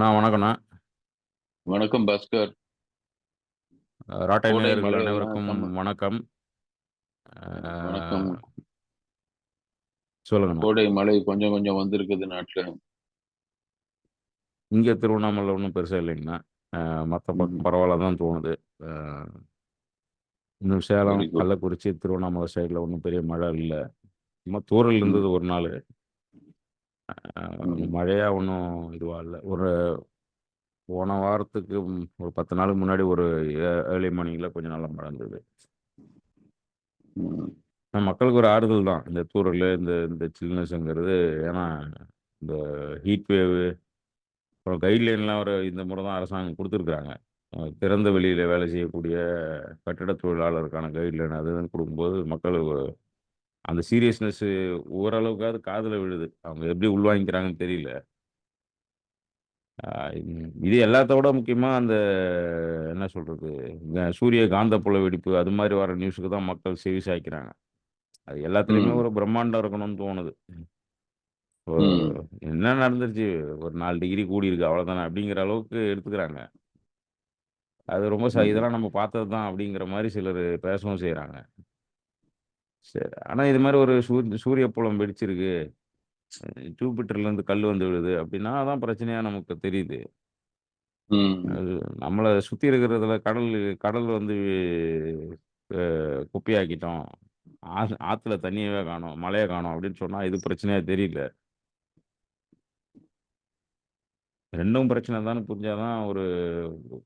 அண்ணா வணக்கண்ணா. வணக்கம் பாஸ்கர். ராட்டை கோடை நேயர்கள் மழையெல்லாம் அனைவருக்கும் வணக்கம். வணக்கம். அஹ், சொல்லுங்கண்ணா. கோடை மழை கொஞ்சம் கொஞ்சம் வந்திருக்குது நாட்டுல. இங்கே திருவண்ணாமலை ஒன்றும் பெருசாக இல்லைங்கண்ணா. மற்ற பக்கம் பரவாயில்ல தான் தோணுது. அஹ், இன்னும் சேலம், வெரி குட். கள்ளக்குறிச்சி, திருவண்ணாமலை சைடில் ஒன்றும் பெரிய மழை இல்லை. சும்மா தூறல் இருந்தது ஒரு நாள். மழையாக ஒன்றும் இதுவாக இல்லை. போன வாரத்துக்கு ஒரு 10 நாளுக்கு முன்னாடி ஒரு ஏர்லி மார்னிங்கில் கொஞ்சம் நல்லா மழை இருந்தது. மக்களுக்கு ஒரு ஆறுதல் தான் இந்த தூறல், இந்த இந்த சில்னஸ்ங்கிறது. ஏன்னா இந்த ஹீட் வேவ், அப்புறம் கைட்லைன்லாம் ஒரு இந்த முறை தான் அரசாங்கம் கொடுத்துருக்குறாங்க. திறந்த வெளியில் வேலை செய்யக்கூடிய கட்டிட தொழிலாளருக்கான கைட்லைன் அது இதுன்னு கொடுக்கும்போது மக்களுக்கு அந்த சீரியஸ்னஸ் ஓரளவுக்காவது காதில் விழுது. அவங்க எப்படி உள்வாங்கிக்கிறாங்கன்னு தெரியல. இது எல்லாத்த விட முக்கியமாக அந்த என்ன சொல்கிறது, சூரிய காந்த புல வெடிப்பு அது மாதிரி வர நியூஸுக்கு தான் மக்கள் செவி சாய்க்கிறாங்க. அது எல்லாத்துலேயுமே ஒரு பிரம்மாண்டம் இருக்கணும்னு தோணுது. இப்போ என்ன நடந்துருச்சு, ஒரு 4 டிகிரி கூடி இருக்கு அவ்வளோதானே அப்படிங்கிற அளவுக்கு எடுத்துக்கிறாங்க. அது ரொம்ப இதெல்லாம் நம்ம பார்த்தது தான் அப்படிங்கிற மாதிரி சிலர் பேசவும் செய்கிறாங்க. சரி, ஆனால் இது மாதிரி ஒரு சூரிய புலம் வெடிச்சிருக்கு, ஜூபிட்டர்லேருந்து கல் வந்து விழுது அப்படின்னா அதான் பிரச்சனையாக நமக்கு தெரியுது. அது நம்மளை சுற்றி இருக்கிறதுல கடல் கடல் வந்து குப்பையாக்கிட்டோம், ஆற்றுல தண்ணியவே காணோம், மழையை காணோம் அப்படின்னு சொன்னால் இது பிரச்சனையாக தெரியல. ரெண்டும் பிரச்சனை தானே புரிஞ்சாதான் ஒரு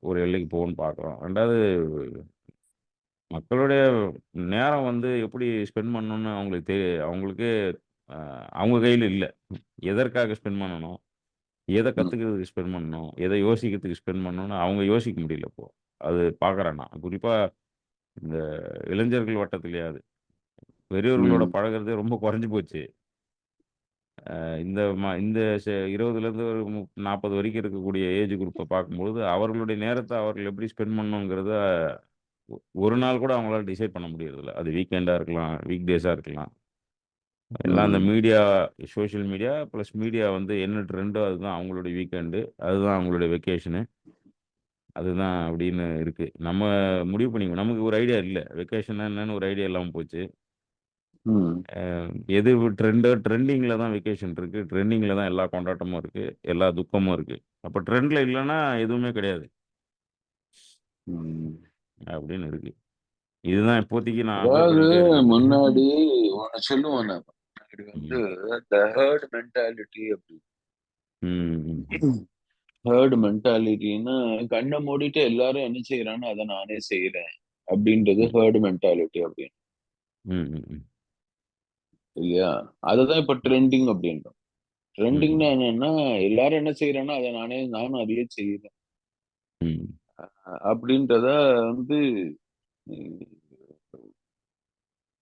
ஒரு எல்லைக்கு போகணும்னு பார்க்குறோம். ரெண்டாவது, மக்களுடைய நேரம் வந்து எப்படி ஸ்பெண்ட் பண்ணணும்னு அவங்களுக்கே அவங்க கையில் இல்லை. எதற்காக ஸ்பெண்ட் பண்ணணும், எதை கற்றுக்கிறதுக்கு ஸ்பெண்ட் பண்ணணும், எதை யோசிக்கிறதுக்கு ஸ்பெண்ட் பண்ணணும்னு அவங்க யோசிக்க முடியல இப்போ. அது பார்க்குறேன் நான் குறிப்பாக இந்த இளைஞர்கள் வட்டத்திலேயாவது. பெரியவர்களோட பழகுறதே ரொம்ப குறைஞ்சி போச்சு. இந்த 20லேருந்து ஒரு 40 வரைக்கும் இருக்கக்கூடிய ஏஜ் குரூப்பை பார்க்கும்பொழுது அவர்களுடைய நேரத்தை அவர்கள் எப்படி ஸ்பெண்ட் பண்ணணுங்கிறத ஒரு நாள் கூட அவங்களால டிசைட் பண்ண முடியறதில்ல. அது வீக்கெண்டாக இருக்கலாம், வீக் டேஸாக இருக்கலாம். எல்லாம் அந்த media, social media plus media வந்து என்ன ட்ரெண்டோ அதுதான் அவங்களுடைய வீக்கெண்டு, அதுதான் அவங்களுடைய வெக்கேஷனு, அதுதான் அப்படின்னு இருக்கு. நம்ம முடிவு பண்ணிக்கணும். நமக்கு ஒரு ஐடியா இல்லை, வெக்கேஷன் என்னன்னு ஒரு ஐடியா இல்லாமல் போச்சு. எது ட்ரெண்டிங்கில் தான் வெக்கேஷன் இருக்கு, ட்ரெண்டிங்கில் தான் எல்லா கொண்டாட்டமும் இருக்கு, எல்லா துக்கமும் இருக்கு. அப்போ ட்ரெண்டில் இல்லைன்னா எதுவுமே கிடையாது அப்படின்னு இருக்கு. இதுதான் இப்போதைக்கு நான் அப்சர்வ் அதாவது பண்ணிட்டே இருக்கிறது. முன்னாடி ஒன்னு சொல்லுவேன் நான். முன்னாடி வந்து the herd mentality அப்படி. ஹேர்டு மென்டாலிட்டின்னா கண்ணை மூடிட்டு எல்லாரும் என்ன செய்யறான்னு அதை நானே செய்யறேன் அப்படின்றது ஹேர்டு மென்டாலிட்டி அப்படின்னு, இல்லையா? அதுதான் இப்ப ட்ரெண்டிங் அப்படின்றோம். ட்ரெண்டிங்னா என்னன்னா எல்லாரும் என்ன செய்யறானோ அதை நானும் அதையே செய்யறேன் அப்படின்றத வந்து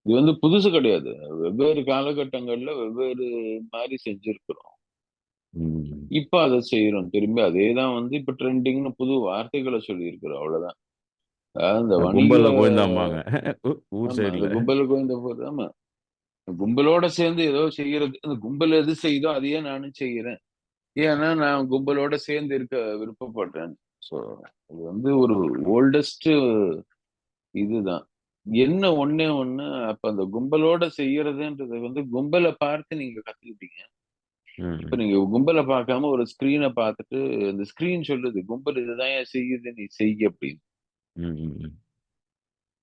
இது வந்து புதுசு கிடையாது. வெவ்வேறு காலகட்டங்கள்ல வெவ்வேறு மாதிரி செஞ்சிருக்கிறோம். இப்ப அதை செய்யறோம் திரும்பி. அதேதான் வந்து இப்ப ட்ரெண்டிங்னு புது வார்த்தைகளை சொல்லி இருக்கிறோம், அவ்வளவுதான். அந்த வணிக கும்பல்ல கோயந்தாம்பாங்க ஊர் ஆமா, அந்த சைடுல. கும்பலுக்கு இந்த போது ஆமா, கும்பலோட சேர்ந்து ஏதோ செய்யறது. அந்த கும்பல் எது செய்யுதோ அதையே நானும் செய்யறேன். ஏன்னா நான் கும்பலோட சேர்ந்து இருக்க விருப்பப்படுறேன். ஸோ இது வந்து ஒரு ஓல்டஸ்ட் இதுதான். என்ன ஒண்ணே ஒண்ணு, அப்ப அந்த கும்பலோட செய்யறதுன்றது வந்து கும்பலை பார்த்து நீங்க கத்துக்கிட்டீங்க. இப்ப நீங்க கும்பலை பார்க்காம ஒரு ஸ்கிரீனை பார்த்துட்டு அந்த ஸ்கிரீன் சொல்லுது கும்பல் இதுதான் ஏன் செய்யுது, நீ செய்ய அப்படின்னு.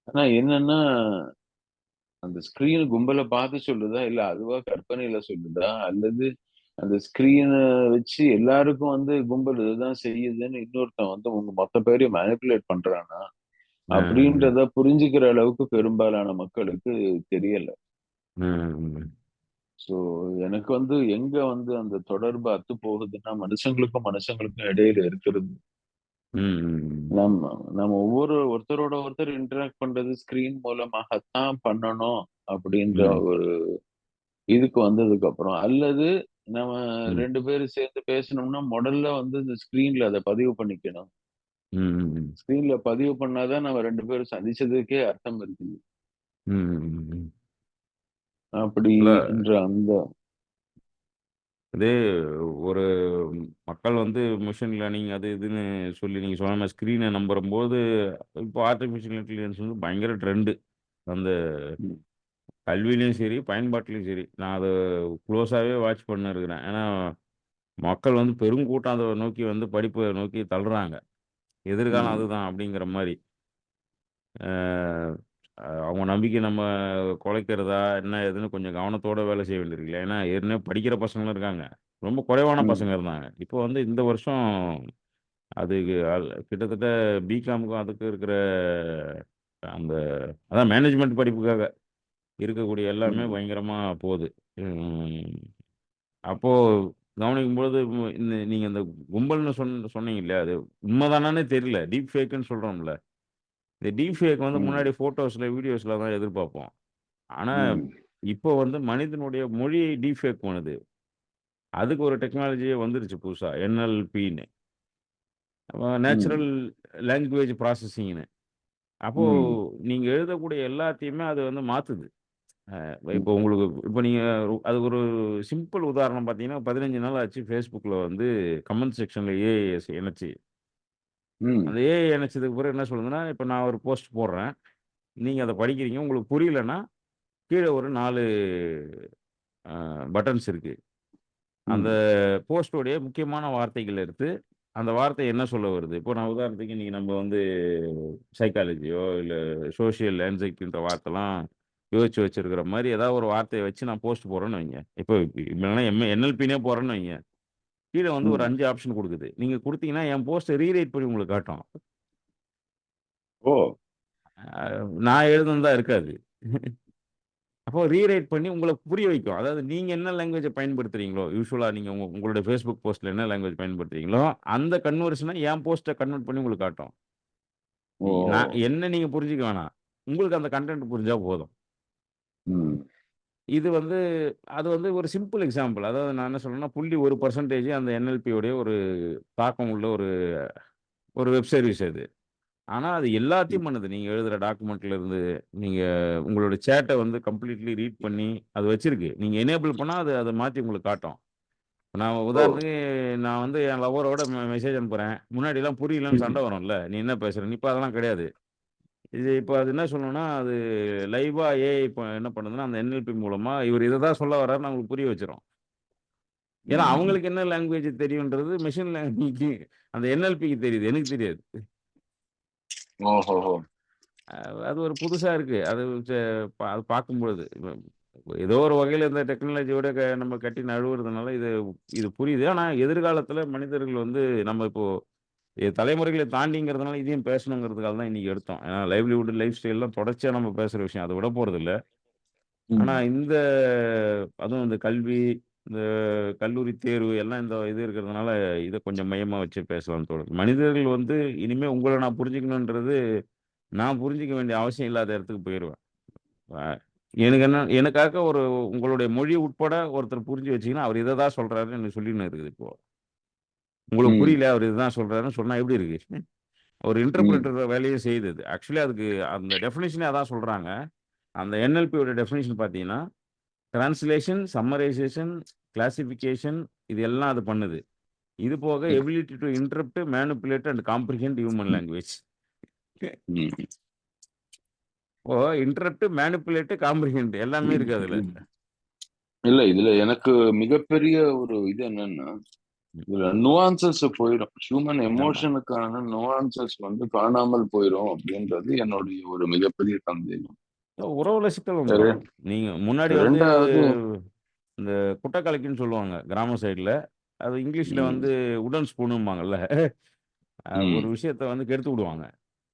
ஆனா என்னன்னா, அந்த ஸ்கிரீன் கும்பலை பார்த்து சொல்லுதா, இல்ல அதுவா கற்பனையில சொல்லுதா, அல்லது அந்த ஸ்கிரீனை வச்சு எல்லாருக்கும் வந்து கும்பல் இதுதான் செய்யுதுன்னு இன்னொருத்தன் வந்து உங்க மொத்த பேரையும் மேனிப்புலேட் பண்றானா அப்படின்றத புரிஞ்சுக்கிற அளவுக்கு பெரும்பாலான மக்களுக்கு தெரியல. சோ எனக்கு வந்து எங்க வந்து அந்த தொடர்பு அத்து போகுதுன்னா, மனுஷங்களுக்கும் இடையில இருக்கிறது. நம்ம நம்ம ஒருத்தரோட ஒருத்தர் இன்டராக்ட் பண்றது ஸ்கிரீன் மூலமாகத்தான் பண்ணணும் அப்படின்ற ஒரு இதுக்கு வந்ததுக்கு அப்புறம், அல்லது நம்ம 2 பேரும் சேர்ந்து பேசணும்னா முதல்ல வந்து இந்த ஸ்கிரீன்ல அதை பதிவு பண்ணிக்கணும். ஸ்கிரீன்ல பதிவு பண்ணாதான் நம்ம 2 பேரும் சந்திச்சதுக்கே அர்த்தம் இருக்குது. அப்படி என்ற அந்த இது ஒரு மக்கள் வந்து மிஷின் லேர்னிங் அது இதுன்னு சொல்லி நீங்க சொன்ன மாரி ஸ்க்ரீன நம்பும்போது, இப்போ ஆர்டிஃபிஷியல் இன்டெலிஜென்ஸ் வந்து பயங்கர ட்ரெண்டு. அந்த ம், கல்வியிலயும் சரி, பயன்பாட்டிலயும் சரி. நான் அத குளோஸாவே வாட்ச் பண்ணிருக்கிறேன். ஏன்னா, மக்கள் வந்து பெருங்கூட்டம் அத நோக்கி வந்து படிப்ப நோக்கி தள்றாங்க. எதிர்காலம் ம், அதுதான் அப்படிங்கிற மாரி. அ அவங்க நம்பிக்கை நம்ம குலைக்கிறதா, என்ன ஏதுன்னு கொஞ்சம் கவனத்தோட வேலை செய்ய வேண்டியிருக்கு. ஏன்னா, ஏற்கனவே படிக்கிற பசங்களும் இருக்காங்க. ரொம்ப குறைவான ம், பசங்க இருந்தாங்க. இப்போ வந்து இந்த வருஷம் அது கிட்டத்தட்ட பிகாமுக்கும் அதுக்கும் இருக்கிற அந்த அதான் மேனேஜ்மென்ட் படிப்புக்காக இருக்கக்கூடிய எல்லாமே ம், பயங்கரமா போது. ம். அப்போ கவனிக்கும்பொழுது நீங்க இந்த கும்பல்னு சொன்னீங்க இல்லையா? அது உண்மதானான்னே தெரியல. டீப் ஃபேக்குன்னு சொல்றோம்ல. இந்த டீப் ஃபேக் வந்து ம், முன்னாடி ஃபோட்டோஸ்ல, வீடியோஸ்ல தான் எதிர்பார்ப்போம். ஆனா, ம், இப்போ வந்து மனிதனுடைய மொழியை டீப் ஃபேக் பண்ணுது. அதுக்கு ஒரு டெக்னாலஜியே வந்துருச்சு புதுசா. NLPன்னு. ம், நேச்சுரல் லாங்குவேஜ் ப்ராசஸிங்ன்னு. அப்போ ம், நீங்க எழுதக்கூடிய எல்லாத்தையுமே அது வந்து மாத்துது. ம், இப்போ உங்களுக்கு இப்போ நீங்க அதுக்கு ஒரு சிம்பிள் உதாரணம் பார்த்தீங்கன்னா, 15 நாள் ஆச்சு Facebookல வந்து கமெண்ட் செக்ஷன்ல ஏஐ இணைச்சு. ம், அந்த ஏஐ இணைச்சதுக்கு பிறகு என்ன சொல்லுதுன்னா, இப்ப நான் ஒரு போஸ்ட் போடுறேன். நீங்க அத படிக்கிறீங்க. உங்களுக்கு புரியலன்னா, கீழ ஒரு 4 பட்டன்ஸ் இருக்கு. அந்த ம், போஸ்ட்டோடைய முக்கியமான வார்த்தைகள் எடுத்து, அந்த வார்த்தை என்ன சொல்ல வருது? இப்போ நான் உதாரணத்துக்கு இன்னைக்கு நம்ம வந்து சைக்காலஜியோ, இல்ல சோசியல் ஆங்சைட்டின்ற வார்த்தைலாம் யோசிச்சு வச்சிருக்கிற மாரி ஏதாவது ஒரு வார்த்தைய வச்சு நான் போஸ்ட் போடுறேன்னு வைங்க. இப்போ இல்லன்னா NLPன்னே போடுறேன்னு வைங்க. கீழ வந்து ஒரு ம். 5 ஆப்ஷன் குடுக்குது. நீங்க குடுத்தீங்கன்னா, என் போஸ்ட்ட ரீரைட் பண்ணி உங்களுக்கு காட்டும். ஓ! அ நான் எழுதுனதா இருக்காது. அப்போ ரீரைட் பண்ணி உங்களுக்கு புரிய வைக்கும். அதாவது நீங்க என்ன லாங்குவேஜ பயன்படுத்துறீங்களோ, யூசுவலா நீங்க உங்களுடைய Facebook போஸ்ட்ல என்ன லாங்குவேஜ் பயன்படுத்துறீங்களோ, அந்த கன்வர்ஷன என் போஸ்ட்ட கன்வெர்ட் பண்ணி உங்களுக்கு காட்டும். ஓ! நான் என்ன நீங்க புரிஞ்சுக்க வேணாம். உங்களுக்கு அந்த கன்டென்ட் புரிஞ்சா போதும். ம், இது வந்து அது வந்து ஒரு சிம்பிள் எக்ஸாம்பிள். அதாவது நான் என்ன சொல்றேன்னா, 0.1% அந்த NLP உடைய ஒரு தாக்கம் உள்ள ஒரு ஒரு வெப் சர்வீஸ் அது. ஆனா, அது ம், எல்லாத்தையும் பண்ணுது. நீங்க எழுதுற டாக்குமெண்ட்ல இருந்து, நீங்க உங்களோட சேட்ட வந்து கம்ப்ளீட்லி ரீட் பண்ணி, அது வச்சிருக்கு. நீங்க எனேபிள் பண்ணா அது அத மாத்தி உங்களுக்கு காட்டும். நான் ஓ! உதாரணத்துக்கு நான் வந்து என் லவ்வரோட மெசேஜ் அனுப்புறேன். முன்னாடிலாம் புரியலன்னு ம், சண்டை வரும்ல. நீ என்ன பேசுறன்னு. இப்ப அதெல்லாம் கிடையாது. இப்ப அது என்ன சொல்லணும்னா, அது லைவா ஏஐ இப்ப என்ன பண்ணுதுன்னா, அந்த NLP மூலமா இவரு இத தான் சொல்ல வர்றாருன்னு அவங்களுக்கு புரிய வச்சுரும். ஏன்னா, ம். அவங்களுக்கு என்ன லாங்குவேஜ் தெரியுன்றது மெஷின் லேர்னிங்க்கு அந்த NLPக்கு தெரியுது. எனக்கு தெரியாது. ஓஹோஹோ! அ அது ஒரு புதுசா இருக்கு. அது அது பார்க்கும்பொழுது, ஏதோ ஒரு வகையில இந்த டெக்னாலஜியோட நம்ம கட்டி நழுவுறதுனால இது இது புரியுது. ஆனா எதிர்காலத்தில மனிதர்கள் வந்து நம்ம இப்போ தலைமுறைகளை தாண்டிங்கிறதுனால இதையும் பேசணுங்கிறதுக்காக தான் இன்னைக்கு எடுத்தோம். ஏன்னா லைவ்லிஹுட், லைஃப் ஸ்டைல்லாம் தொடர்ச்சியா நம்ம பேசுற விஷயம். அத விட போறதில்ல. ஆனா ம், அதுவும் இந்த கல்வி, இந்த கல்லூரி தேர்வு எல்லாம் இந்த இது இருக்கிறதுனால, இத கொஞ்சம் மையமா வச்சு பேசலாம்னு தோணுது. மனிதர்கள் வந்து இனிமே உங்கள நான் புரிஞ்சுக்கணுன்றது, நான் புரிஞ்சுக்க வேண்டிய அவசியம் இல்லாத இடத்துக்கு போயிருவேன். அ எனக்கு என்ன எனக்காக உங்களுடைய மொழி உட்பட ஒருத்தர் புரிஞ்சு வச்சுக்கினா, அவர் இத தான் சொல்றாருன்னு எனக்கு சொல்லின்னு இருக்குது இப்போ. உங்களுக்கு ம், புரியல, அவர் இதுதான் சொல்றாருன்னு சொன்னா எப்படி இருக்கு? ஒரு ம், இன்டர்பிரட்டர் வேலையும் செய்யுது அது. ஆக்சுவலி அதுக்கு அந்த டெஃபினிஷனே அதான் சொல்றாங்க. அந்த NLPயோட டெஃபினிஷன் பார்த்தீங்கன்னா, டிரான்ஸ்லேஷன், சம்மரைசேஷன், கிளாசிஃபிகேஷன் இது எல்லாம் அது பண்ணுது. இது போக ம், ability to interpret, manipulate and comprehend human language. ம், இப்போ இன்டரப்ட், மேனிபுலேட், காம்ப்ரிஹெண்ட் எல்லாமே இருக்கு அதுல. ம். இல்ல, இதுல எனக்கு மிகப்பெரிய ஒரு இது என்னன்னா, ம். இதுல நுவான்சஸ் போயிடும். ஹியூமன் ஆமா. எமோஷனுக்கான நுவான்சஸ் காணாமல் போயிரும் அப்படின்றது என்னுடைய ஒரு மிகப்பெரிய சந்தேகம். உறவுல சிக்கல் வந்துரும். ரெ நீங்க முன்னாடி வந்து 2வது இந்த குட்ட கலக்கின்னு சொல்லுவாங்க கிராம சைடுல. அது இங்கிலீஷ்ல ம், வந்து உடன் ஸ்பூனும்பாங்கல்ல. ஒரு ம். விஷயத்த வந்து கெடுத்து விடுவாங்க.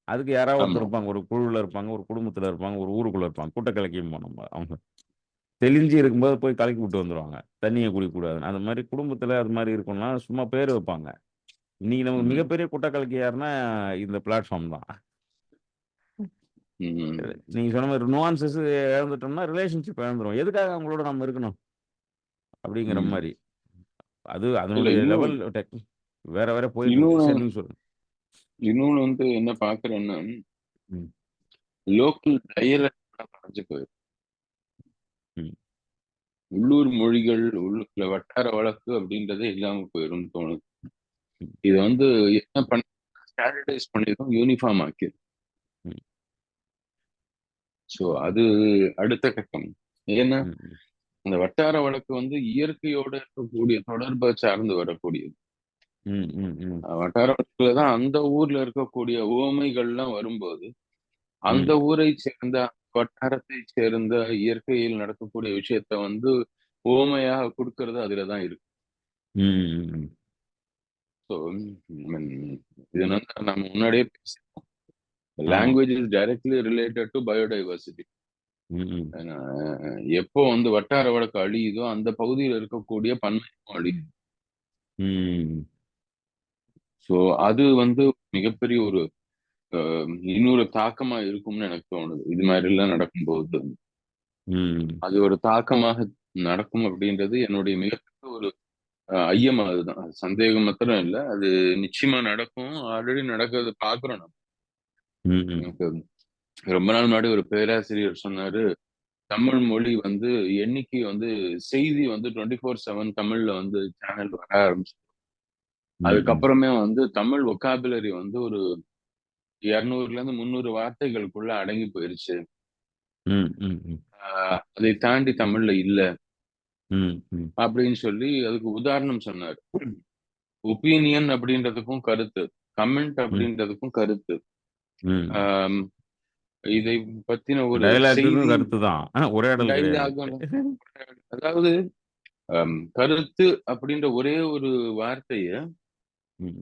அதுக்கு யாராவது ஒருத்தர் ஆமா. இருப்பாங்க. ஒரு குழுவுல இருப்பாங்க, ஒரு குடும்பத்தில இருப்பாங்க, ஒரு ஊருக்குள்ள இருப்பாங்க. கூட்ட கலக்கிம்போம் நம்ம. அவங்க தெளிஞ்சு இருக்கும்போது போய் கலக்கி விட்டு வந்துருவாங்க. தண்ணிய குடிக்கக்கூடாதுன்னு. அந்த மாரி குடும்பத்தில அது மாரி இருக்கும்னா, சும்மா பேரு வைப்பாங்க. இன்னைக்கு நமக்கு ம், மிகப்பெரிய குட்ட கலக்கி யாருன்னா, இந்த பிளாட்ஃபார்ம் தான். ம், நீங்க சொன்ன மாரி நுவான்சஸ் இழந்துட்டோம்னா, ரிலேஷன்ஷிப் இழந்துருவோம். எதுக்காக அவங்களோட நம்ம இருக்கணும்? அப்படிங்கிற ம். மாரி. அது இல்ல அதனுடைய லெவல் வேற வேற போயிட்டு இருக்கு. இன்னொன்னு சரி நீங்க சொல்லுங்க. இன்னொன்னு என்ன பார்க்கிறேன்னா, ம். லோக்கல் டயலக்ட் மறைஞ்சு போயிரும். ம். உள்ளூர் மொழிகள், உள்ள வட்டார வழக்கு அப்படின்றதே இல்லாம போயிரும்னு தோணுது. இது வந்து என்ன பண்ண ஸ்டாண்டர்டைஸ் பண்ணிடும், யூனிஃபார்ம் ஆக்கி. ம். ஸோ அது அடுத்த கட்டம். ஏன்னா ம். அந்த வட்டார வழக்கு வந்து இயற்கையோட இருக்கக்கூடிய தொடர்பை சார்ந்து வரக்கூடியது. ம். ம். ம். வட்டார வழக்குல தான் அந்த ஊர்ல இருக்கக்கூடிய உவமைகள்லாம் வரும்போது, அந்த ம். ஊரை சேர்ந்த வட்டாரத்தை சேர்ந்த இயற்கையில் நடக்கக்கூடிய விஷயத்த வந்து உவமையாக கொடுக்கறது அதுல தான் இருக்கு. ம். ம். ஸோ இது வந்து நம்ம முன்னாடியே பேசியிருக்கோம். ஆமா. Language is directly related to biodiversity. ம். எப்போ வந்து வட்டார வழக்கு அழியுதோ அந்த பகுதியில் இருக்கக்கூடிய பன்மையும் அழியுது. ம். ஸோ அது வந்து மிகப்பெரிய ஒரு இன்னொரு தாக்கமா இருக்கும்னு எனக்கு தோணுது. இது மாதிரி எல்லாம் நடக்கும்போது ம். அது ஒரு தாக்கமாக நடக்கும் அப்படின்றது என்னுடைய மிகப்பெரிய ஒரு ஐயம். அதுதான், அது சந்தேகம் மாத்திரம் இல்லை, அது நிச்சயமா நடக்கும். ஆல்ரெடி நடக்கிறது பாக்குறோம் நம்ம. ம். எனக்கு ரொம்ப நாள் முன்னாடி ஒரு பேராசிரியர் சொன்னாரு, தமிழ் மொழி வந்து என்னைக்கு வந்து செய்தி வந்து 24/7 தமிழ்ல வந்து சேனல் வர ஆரம்பிச்சு, ம். அதுக்கப்புறமே வந்து தமிழ் ஒக்காபுலரி வந்து ஒரு 200ல இருந்து 300 வார்த்தைகளுக்குள்ள அடங்கி போயிருச்சு. ம். ம். ம். அதை தாண்டி தமிழ்ல இல்ல ம். ம். அப்படின்னு சொல்லி அதுக்கு உதாரணம் சொன்னார். ஒப்பீனியன் அப்படின்றதுக்கும் கருத்து, கமெண்ட் ம். அப்படின்றதுக்கும் கருத்து, ம். ஆம், இதை பத்தின ஒரு டயலாக்குக்கும் செய்தி, கருத்து தான். உரையாடல் கிடையாது. டைலாக், அதாவது கருத்து அப்படின்ற ஒரே ஒரு வார்த்தைய ம்.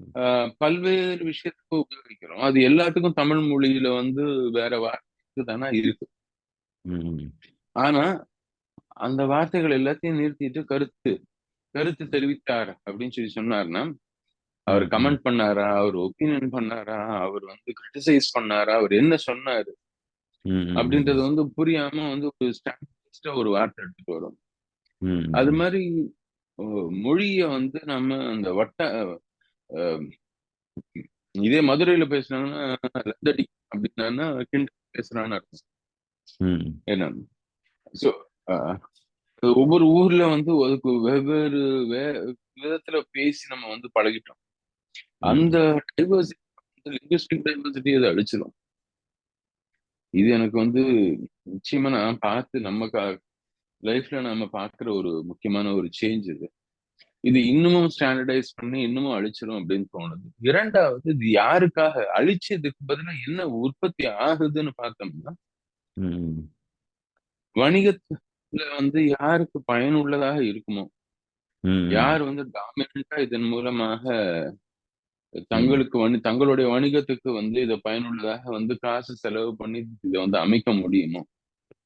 பல்வேறு விஷயத்துக்கு உபயோகிக்கிறோம். அது எல்லாத்துக்கும் தமிழ் மொழியில வந்து வேற வார்த்தை தானே இருக்கு. ம். ஆனா அந்த வார்த்தைகள் எல்லாத்தையும் நிறுத்திட்டு கருத்து கருத்து தெரிவித்தார் அப்படின்னு சொல்லி சொன்னார்னா, அவர் ம். ம். கமெண்ட் பண்ணாரா, அவர் ஒப்பீனியன் பண்ணாரா, அவர் வந்து கிரிட்டிசைஸ் பண்ணாரா, அவர் என்ன சொன்னாரு அப்படின்றது ம். வந்து புரியாம வந்து ஒரு ஸ்டாண்டர்டிஸ்டா ஒரு வார்த்தை எடுத்துட்டு வரும். அது ம். மாதிரி மொழிய வந்து நம்ம அந்த அஹ், இதே மதுரையில பேசுனாங்கன்னா லத்தடி அப்படின்னா கிண்டல் பேசுறான்னு அர்த்தம். ம். என்ன சோ ஒவ்வொரு ஊர்ல வந்து அதுக்கு வெவ்வேறு வே விதத்துல பேசி நம்ம வந்து பழகிட்டோம். அந்த ம். டைவர்சிட்டி, லிங்குஸ்டிக் டைவர்சிட்டி அதை அழிச்சிடும். இது எனக்கு வந்து நிச்சயமா நான் பார்த்து நம்ம லைஃப்ல நம்ம பார்க்குற ஒரு முக்கியமான ஒரு சேஞ்ச் இது. இது இன்னமும் ஸ்டாண்டர்டைஸ் பண்ணி இன்னமும் அழிச்சிடும் அப்படின்னு தோணுது. இரண்டாவது, இது யாருக்காக அழிச்சதுக்கு பதிலா என்ன உற்பத்தி ஆகுதுன்னு பார்த்தோம்னா, ம். வணிகத்துல வந்து யாருக்கு பயனுள்ளதாக இருக்குமோ, ம். யார் வந்து டாமினண்டா இதன் மூலமாக ம். தங்களுக்கு தங்களுடைய வணிகத்துக்கு வந்து இதை பயனுள்ளதாக வந்து காசு செலவு பண்ணி இதை வந்து அமைக்க முடியுமோ,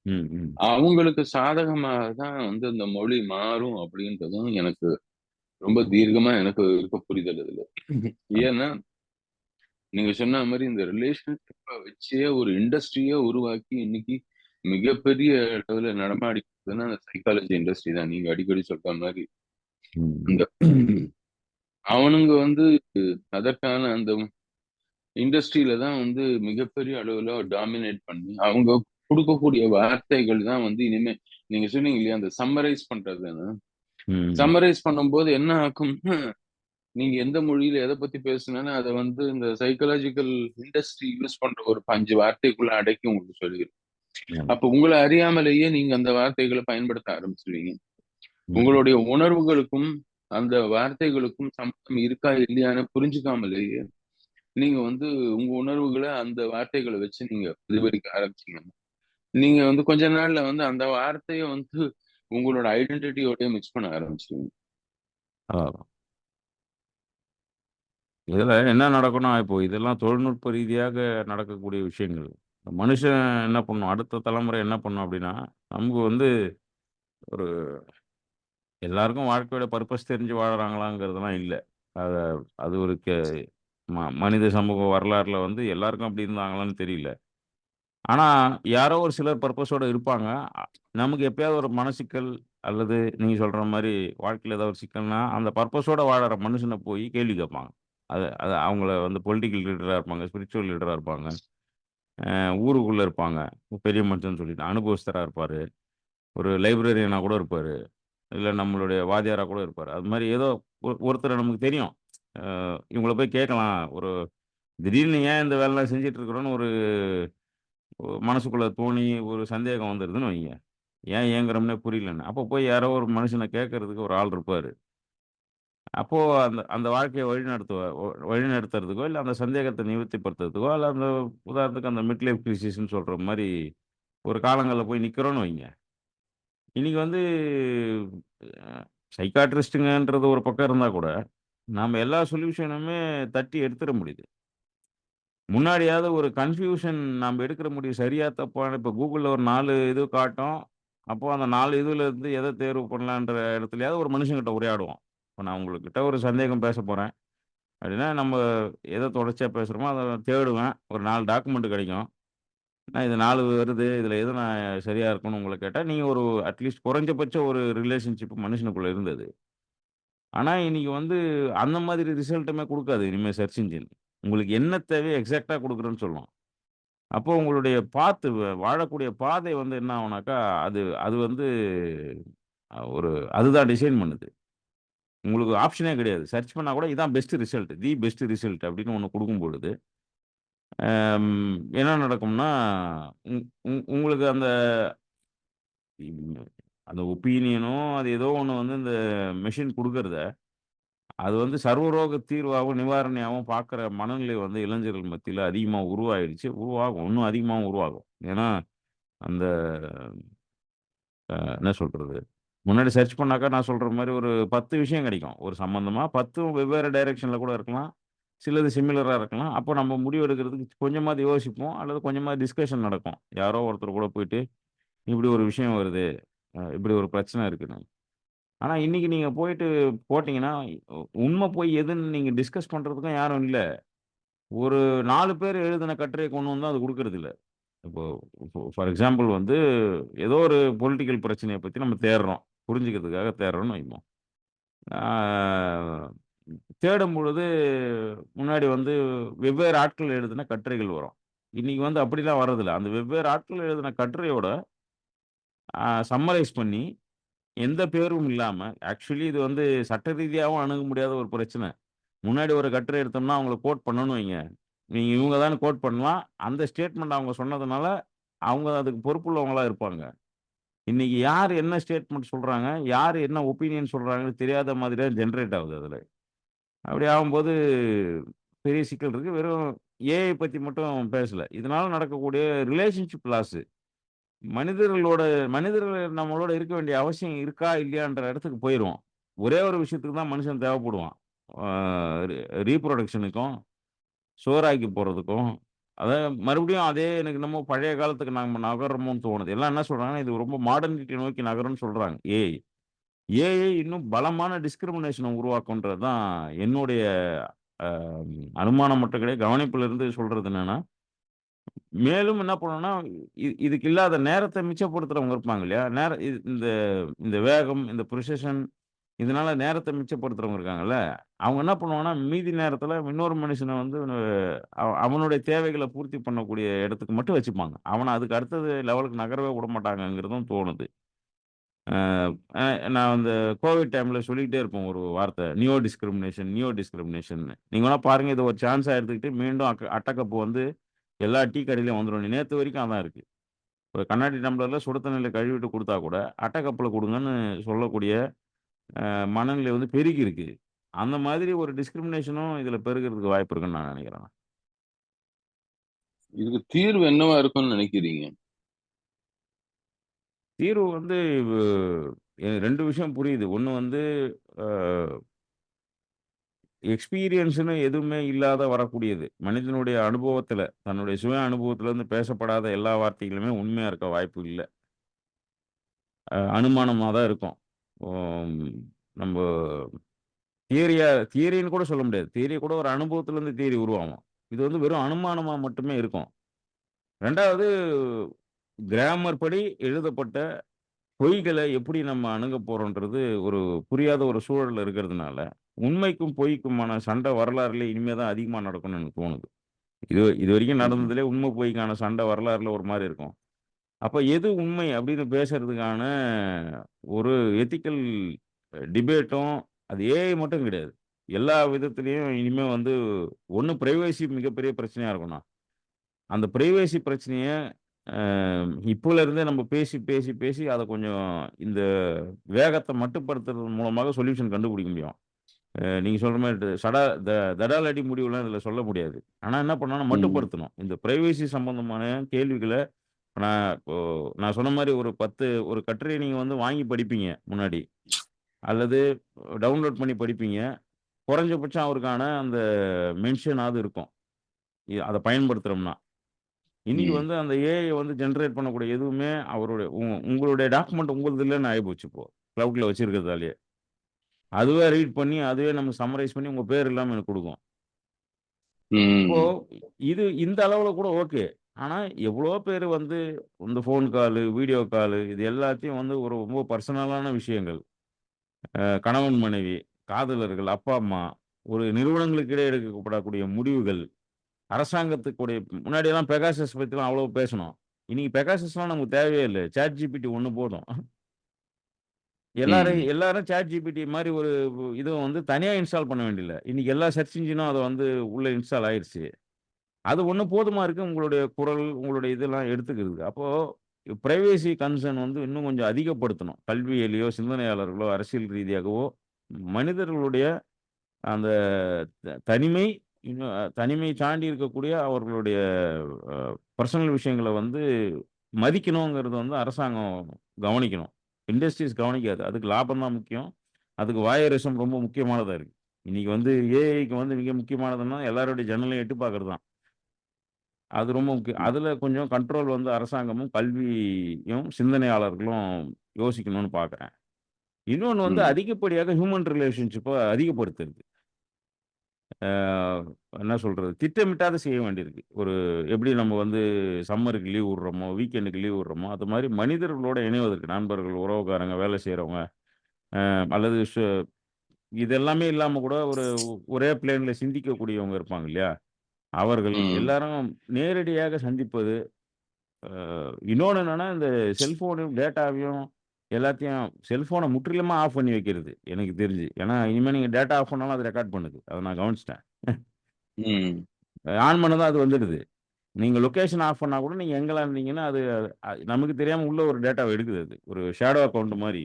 ம். ம். அவங்களுக்கு சாதகமாக தான் வந்து இந்த மொழி மாறும் அப்படின்றதும் எனக்கு ரொம்ப தீர்க்கமா எனக்கு இருக்க புரிதல் இதுல. ஏன்னா நீங்க சொன்ன மாதிரி இந்த ரிலேஷன்ஷிப்பை வச்சே ஒரு இண்டஸ்ட்ரியே உருவாக்கி இன்னைக்கு மிகப்பெரிய அளவுல நடமாடிக்குதுன்னா அந்த சைக்காலஜி இண்டஸ்ட்ரி தான். நீங்க அடிக்கடி சொல்ற மாதிரி ம். இந்த அவனுங்க வந்து அதற்கான அந்த இண்டஸ்ட்ரியில தான் வந்து மிகப்பெரிய அளவுல டாமினேட் பண்ணி அவங்க கொடுக்கக்கூடிய வார்த்தைகள் தான் வந்து இனிமே நீங்க சொன்னீங்க இல்லையா அந்த சம்மரைஸ் பண்றதுன்னு. ம். சம்மரைஸ் பண்ணும்போது என்ன ஆகும்னா, நீங்க எந்த மொழியில எதை பத்தி பேசுனாலும் அதை வந்து இந்த சைக்காலஜிக்கல் இண்டஸ்ட்ரி யூஸ் பண்ற ஒரு 5 வார்த்தைக்குள்ள அடக்கி உங்களுக்கு சொல்லிடும். ஆமா. அப்ப உங்களை அறியாமலேயே நீங்க அந்த வார்த்தைகளை பயன்படுத்த ஆரம்பிச்சிருவீங்க. ம். உங்களுடைய உணர்வுகளுக்கும் அந்த வார்த்தைகளுக்கும் சம்பந்தம் இருக்கா இல்லையான்னு புரிஞ்சுக்காமலேயே நீங்க வந்து உங்க உணர்வுகளை அந்த வார்த்தைகளை வச்சு நீங்க பிரதிபலிக்க ஆரம்பிச்சீங்க. நீங்க வந்து கொஞ்ச நாள்ல வந்து அந்த வார்த்தைய வந்து உங்களோட ஐடென்டிட்டியோட மிக்ஸ் பண்ண ஆரம்பிச்சிருவீங்க. அதான். இதுல என்ன நடக்கும்னா, இப்போ இதெல்லாம் தொழில்நுட்ப ரீதியாக நடக்கக்கூடிய விஷயங்கள். மனுஷன் என்ன பண்ணும், அடுத்த தலைமுறை என்ன பண்ணும் அப்படின்னா, நமக்கு வந்து ஒரு எல்லாருக்கும் வாழ்க்கையோட பர்ப்பஸ் தெரிஞ்சு வாழுறாங்களாங்கிறதெல்லாம் இல்ல. அத அது ஒரு மனித சமூக வரலாறுல வந்து எல்லாருக்கும் அப்படி இருந்தாங்களான்னு தெரியல. ஆனா, யாரோ ஒரு சிலர் பர்ப்பஸோட இருப்பாங்க. அ நமக்கு எப்பயாவது ஒரு மனசிக்கல் அல்லது நீங்க சொல்ற மாரி வாழ்க்கையில ஏதாவது ஒரு சிக்கல்னா, அந்த பர்ப்பஸோட வாழற மனுஷன போய் கேள்வி கேட்பாங்க. அது அது அவங்கள வந்து பொலிட்டிக்கல் லீடரா இருப்பாங்க, ஸ்பிரிச்சுவல் லீடரா இருப்பாங்க, ஊருக்குள்ள இருப்பாங்க. பெரிய மனுஷன்னு சொல்லிட்டு அனுபவஸ்தரா இருப்பாரு. ஒரு லைப்ரரியனா கூட இருப்பாரு. இல்ல நம்மளுடைய வாத்தியாரா கூட இருப்பாரு. அது மாரி ஏதோ ஒருத்தர நமக்கு தெரியும். இவங்கள போய் கேட்கலாம். திடீர்னு ஏன் இந்த வேலைலாம் செஞ்சுட்டு இருக்கிறோன்னு ஒரு மனசுக்குள்ள தோணி ஒரு சந்தேகம் வந்துருதுன்னு வைங்க. ஏன் ஏங்குறோம்னே புரியலன்னு. அப்போ போய் யாரோ ஒரு மனுஷன கேட்கறதுக்கு ஒரு ஆள் இருப்பாரு. அப்போ அந்த அந்த வாழ்க்கைய வழிநடத்துறதுக்கோ, இல்ல அந்த சந்தேகத்த நிவர்த்திப்படுத்துறதுக்கோ, அல்ல அந்த உதாரணத்துக்கு அந்த மிட் லைஃப் கிரைசிஸ்ன்னு சொல்ற மாரி ஒரு காலங்கள்ல போய் நிக்கிறோம்னு வைங்க. இன்னைக்கு வந்து அ சைக்காட்ரிஸ்ட்டுங்கன்றது ஒரு பக்கம் இருந்தா கூட, நாம எல்லா சொல்யூஷனுமே தட்டி எடுத்துற முடியுது. முன்னாடியாவது ஒரு கன்ஃப்யூஷன் நாம எடுக்கிற முடிவு சரியா, தப்பான்னு இப்ப Googleல ஒரு 4 இது காட்டும். அப்போ அந்த 4 இதுல இருந்து எத தேர்வு பண்ணலான்ற இடத்துலயாவது ஒரு மனுஷன்கிட்ட உரையாடுவோம். இப்ப நான் உங்ககிட்ட ஒரு சந்தேகம் பேசப் போறேன். அப்படின்னா, நம்ம எத தொடர்ச்சியா பேசுறோமோ, அத தேடுவேன். ஒரு 4 டாக்குமெண்ட் கிடைக்கும். நான் இது 4 வருது. இதுல எது நான் சரியா இருக்கும்னு உங்கள கேட்டா, நீங்க ஒரு அட்லீஸ்ட் குறைஞ்சபட்ச ஒரு ரிலேஷன்ஷிப் மனுஷனுக்குள்ள இருந்தது. ஆனா, இன்னைக்கு வந்து அந்த மாதிரி ரிசல்ட்டுமே குடுக்காது இனிமே சர்ச் இன்ஜின். உங்களுக்கு என்ன தேவையோ எக்ஸாக்ட்டா குடுக்குறேன்னு சொல்லும். அப்போ உங்களுடைய வாழக்கூடிய பாதை வந்து என்ன ஆகும்னாக்கா, அது அது வந்து ஒரு அதுதான் டிசைன் பண்ணுது. உங்களுக்கு ஆப்ஷனே கிடையாது. சர்ச் பண்ணா கூட இதான் பெஸ்ட் ரிசல்ட். பெஸ்ட் ரிசல்ட் அப்படின்னு ஒண்ணு குடுக்கும் பொழுது, அம் என்ன நடக்கும்னா, உங் உங் உங்களுக்கு ம் அந்த ஒப்பீனியனோ அது ஏதோ ஒண்ணு வந்து இந்த மெஷின் குடுக்கறத, அது வந்து சர்வரோக தீர்வாவும், நிவாரணியாவும் பார்க்குற மனநிலை வந்து இளைஞர்கள் மத்தியில அதிகமா உருவாயிடுச்சு. உருவாகும். இன்னும் அதிகமாவும் உருவாகும். ஏன்னா, அந்த என்ன சொல்றது? முன்னாடி சர்ச் பண்ணாக்கா நான் சொல்ற மாரி ஒரு 10 விஷயம் கிடைக்கும். ஒரு சம்மந்தமா 10ம் வெவ்வேறு டைரக்ஷன்ல கூட இருக்கலாம். சிலது சிமிலரா இருக்கலாம். அப்போ நம்ம முடிவு எடுக்கிறதுக்கு கொஞ்சமாவது யோசிப்போம். அல்லது கொஞ்சமாவது டிஸ்கஷன் நடக்கும். யாரோ ஒருத்தர் கூட போயிட்டு, இப்படி ஒரு விஷயம் வருது. இப்படி ஒரு பிரச்சனை இருக்குன்னு. ஆனா இன்னைக்கு நீங்க போட்டீங்கன்னா, உண்மை பொய் எதுன்னு நீங்க டிஸ்கஸ் பண்றதுக்கும் யாரும் இல்ல. ஒரு 4 பேர் எழுதின கட்டுரைய கொண்டு வந்து அது குடுக்குறதில்ல. இப்போ ஃபார் எக்ஸாம்பிள் வந்து ஏதோ ஒரு பொலிட்டிக்கல் பிரச்சனைய பத்தி நம்ம தேடுறோம். புரிஞ்சுக்கிறதுக்காக தேடுறோம்னு வைப்போம். ஆ தேடும் பொழுது முன்னாடி வந்து வெவ்வேறு ஆட்கள் எழுதின கட்டுரைகள் வரும். இன்னைக்கு வந்து அப்படிலாம் வர்றதில்ல. அந்த வெவ்வேறு ஆட்கள் எழுதின கட்டுரையோட சம்மரைஸ் பண்ணி எந்த பேரும் இல்லாம ஆக்சுவலி இது வந்து சட்ட ரீதியாவும் அணுக முடியாத ஒரு பிரச்சனை. முன்னாடி ஒரு கட்டுரை எடுத்தோம்னா அவங்கள கோட் பண்ணணும்னு வைங்க. நீங்க இவங்க தான்னு கோட் பண்ணலாம். அந்த ஸ்டேட்மெண்ட் அவங்க சொன்னதுனால, அவங்க அதுக்கு பொறுப்புள்ளவங்களா இருப்பாங்க. இன்னைக்கு யார் என்ன ஸ்டேட்மெண்ட் சொல்றாங்க, யார் என்ன ஒப்பீனியன் சொல்றாங்கன்னு தெரியாத மாதிரி தான் ஜெனரேட் ஆகுது அதுல. அப்படி ஆகும்போது பெரிய சிக்கல் இருக்கு. வெறும் ஏஐ பத்தி மட்டும் பேசல. இதனால நடக்கக்கூடிய ரிலேஷன்ஷிப் லாஸ். மனிதர்களோட மனிதர்கள் நம்மளோட இருக்க வேண்டிய அவசியம் இருக்கா? இல்லையான்ற இடத்துக்கு போயிருவோம். ஒரே ஒரு விஷயத்துக்கு தான் மனுஷன் தேவைப்படுவான். ஆ ரீ ரீபுரொடக்ஷனுக்கும், சோறாக்கி போடுறதுக்கும். அதான் மறுபடியும் அதே எனக்கு என்னமோ பழைய காலத்துக்கு நாம நகர்றோமோன்னு தோணுது. எல்லாம் என்ன சொல்றாங்கன்னா, இது ரொம்ப மாடர்னிட்டிய நோக்கி நகரும்ன்னு சொல்றாங்க. ஏஐ. ஏஐ இன்னும் பலமான டிஸ்கிரிமினேஷன உருவாக்கும்ன்றது தான் என்னுடைய அ அனுமானம் மட்டும் கிடையாது. கவனிப்பிலிருந்து சொல்றது என்னன்னா, மேலும் என்ன பண்ணணும்னா, இதுக்கு இல்லாத நேரத்த மிச்சப்படுத்துறவங்க இருப்பாங்க இல்லையா? நேர இது இந்த இந்த வேகம், இந்த ப்ரிசிஷன் இதனால நேரத்த மிச்சப்படுத்துறவங்க இருக்காங்கல்ல, அவங்க என்ன பண்ணுவாங்கன்னா, மீதி நேரத்தில இன்னொரு மனுஷன வந்து அவனுடைய தேவைகள பூர்த்தி பண்ணக்கூடிய இடத்துக்கு மட்டும் வச்சுப்பாங்க. அவன அதுக்கு அடுத்தது லெவலுக்கு நகரவே விடமாட்டாங்கங்கிறதும் தோணுது. அ அ நான் அந்த கோவிட் டைம்ல சொல்லிக்கிட்டே இருப்போம் ஒரு வார்த்தை. நியோ டிஸ்கிரிமினேஷன்னு. நீங்க வேணா பாருங்க. இத ஒரு சான்ஸா எடுத்துக்கிட்டு மீண்டும் அட்டகப்பு வந்து எல்லா டீ கடையிலயும் வந்துரும். நேத்து வரைக்கும் அதான் இருக்கு. ஒரு கண்ணாடி டம்ளர்ல சுடு தண்ணீல கழுவிட்டு குடுத்தா கூட, அட்டகப்புல குடுங்கன்னு சொல்லக்கூடிய மனநிலை வந்து பெருகி இருக்கு. அந்த மாதிரி ஒரு டிஸ்கிரிமினேஷனும் இதுல பெருகுறதுக்கு வாய்ப்பு இருக்குன்னு நான் நெனைக்கிறேன். இதுக்கு தீர்வு என்னவா இருக்கும்னு நினைக்கிறீங்க? தீர்வு வந்து எனக்கு 2 விஷயம் புரியுது. ஒண்ணு வந்து அ எக்ஸ்பீரியன்ஸ்ன்னு எதுவுமே இல்லாத வரக்கூடியது. மனிதனுடைய அனுபவத்துல, தன்னுடைய சுய அனுபவத்திலருந்து பேசப்படாத எல்லா வார்த்தைகளுமே உண்மையா இருக்க வாய்ப்பு இல்ல. அனுமானமா தான் இருக்கும். ஓம் நம்ப தியரின்னு கூட சொல்ல முடியாது. தியரிய கூட ஒரு அனுபவத்திலருந்து தியரி உருவாகும். இது வந்து வெறும் அனுமானமா மட்டுமே இருக்கும். 2வது கிராமர் படி எழுதப்பட்ட பொய்கள எப்படி நம்ம அணுக போறோன்றது ஒரு புரியாத ஒரு சூழல்ல இருக்கிறதுனால, உண்மைக்கும் பொய்க்குமான சண்டை வரலாறுல இனிமே தான் அதிகமா நடக்கும்னு எனக்கு தோணுது. இதுவரைக்கும் ம்ஹ்ம். நடந்ததிலே உண்மை பொய்க்கான சண்டை வரலாறுல ஒரு மாரி இருக்கும். அப்ப எது உண்மை அப்படின்னு பேசுறதுக்கான ஒரு எத்திக்கல் டிபேட்டும் அது ஏஐ மட்டும் கிடையாது. எல்லா விதத்திலயும் இனிமே வந்து ஒண்ணு பிரைவசி மிகப்பெரிய பிரச்சனையா இருக்கணும். அந்த பிரைவசி பிரச்சனைய அ இப்போல இருந்தே நம்ம பேசி, பேசி, பேசி அத கொஞ்சம் இந்த வேகத்த மட்டுப்படுத்துறது மூலமாக சொல்யூஷன் கண்டுபிடிக்க முடியும். நீங்க சொல்ற மாரி தடாலடி முடிவுலாம் இதுல சொல்ல முடியாது. ஆனா என்ன பண்ணணும்னா ம். மட்டுப்படுத்தணும். இந்த பிரைவசி சம்பந்தமான கேள்விகள இப்போ நான் சொன்ன மாரி ஒரு கட்டுரைய நீங்க வந்து வாங்கி படிப்பீங்க முன்னாடி. அல்லது டவுன்லோட் பண்ணி படிப்பீங்க. குறைஞ்சபட்சம் அவருக்கான அந்த மென்ஷனாவது இருக்கும். அத பயன்படுத்துறோம்னா. இன்னைக்கு ம். வந்து அந்த ஏஐ வந்து ஜெனரேட் பண்ணக்கூடிய எதுவுமே அவருடைய உங்களுடைய டாக்குமெண்ட் உங்களுது இல்லன்னு ஆயிப்போச்சு இப்போ. கிளவுட்ல வச்சிருக்கிறதாலயே. அதுவே ரீட் பண்ணி, அதுவே நமக்கு சம்மரைஸ் பண்ணி உங்க பேர் இல்லாம எனக்கு குடுக்கும். இப்போ ம். இது இந்த அளவுல கூட ஓகே. ஆனா எவ்வளோ பேரு வந்து இந்த ஃபோன் காலு, வீடியோ காலு இது எல்லாத்தையும் வந்து ஒரு ரொம்ப பர்சனலான விஷயங்கள். கணவன், மனைவி, காதலர்கள், அப்பா, அம்மா, ஒரு நிறுவனங்களுக்கு இடையே எடுக்கப்படக்கூடிய முடிவுகள், அரசாங்கத்துக்குடைய முன்னாடியெல்லாம் பெகாசஸ் பத்திலாம் அவ்வளோ பேசுனோம். இன்னைக்கு பெகாசஸ்லாம் நமக்கு தேவையே இல்ல. ChatGPT ஒண்ணு போதும். ம். எல்லாரும் ChatGPT மாரி ஒரு இத வந்து தனியா இன்ஸ்டால் பண்ண வேண்டியதில்ல. இன்னைக்கு எல்லா சர்ச் இன்ஜினும் அத வந்து உள்ள இன்ஸ்டால் ஆயிருச்சு. அது ஒண்ணு போதுமா இருக்கு. உங்களுடைய குரல், உங்களுடைய இதெல்லாம் எடுத்துக்கிறதுக்கு. அப்போ பிரைவசி கன்சர்ன் வந்து இன்னும் கொஞ்சம் அதிகப்படுத்தணும். கல்வியிலயோ, சிந்தனையாளர்களோ, அரசியல் ரீதியாகவோ, மனிதர்களுடைய அந்த தனிமை, இன்னும் தனிமை தாண்டி இருக்கக்கூடிய அவர்களுடைய அ பர்சனல் விஷயங்கள வந்து மதிக்கணுங்கிறது வந்து அரசாங்கம் கவனிக்கணும். இண்டஸ்ட்ரீஸ் கவனிக்காது. அதுக்கு லாபம் தான் முக்கியம். அதுக்கு வாயரிசம் ரொம்ப முக்கியமானதா இருக்கு. இன்னைக்கு வந்து ஏஐக்கு வந்து மிக முக்கியமானதுன்னா, எல்லாருடைய ஜன்னலையும் எட்டி பார்க்கிறது தான். அது ரொம்ப முக்கியம். ம். அதுல கொஞ்சம் கண்ட்ரோல் வந்து அரசாங்கமும், கல்வியும், சிந்தனையாளர்களும் யோசிக்கணும்னு பார்க்கிறேன். இன்னொன்னு வந்து ம். அதிகப்படியாக ஹியூமன் ரிலேஷன்ஷிப்ப அதிகப்படுத்துறது. ஆ என்ன சொல்றது? திட்டமிட்டாத செய்ய வேண்டியிருக்கு. எப்படி நம்ம வந்து சம்மருக்கு லீவ் விடுறோமோ, வீக்கெண்டுக்கு லீவ் விடுறோமோ, அது மாரி மனிதர்களோட இணைவதற்கு நண்பர்கள், உறவுக்காரங்க, வேலை செய்றவங்க, அல்லது இது எல்லாமே இல்லாம கூட ஒரே பிளேன்ல சிந்திக்கக்கூடியவங்க இருப்பாங்க இல்லையா? அவர்கள் ம். எல்லாரும் நேரடியாக சந்திப்பது. அ இன்னொன்னு என்னன்னா, இந்த செல்ஃபோனையும், டேட்டாவையும் எல்லாத்தையும் செல்ஃபோன முற்றிலுமா ஆஃப் பண்ணி வைக்கிறது, எனக்கு தெரிஞ்சு. ஏன்னா, இனிமே நீங்க டேட்டா ஆஃப் பண்ணாலும் அது ரெக்கார்ட் பண்ணுது. அத நான் கவனிச்சுட்டேன். ம். ஆன் பண்ணதும் அது வந்துடுது. நீங்க லொகேஷன் ஆஃப் பண்ணா கூட நீங்க எங்கலாம் இருந்தீங்கன்னா, அது நமக்கு தெரியாம உள்ள ஒரு டேட்டாவ எடுக்குது அது. ஒரு ஷேடோ அக்கவுண்ட் மாரி.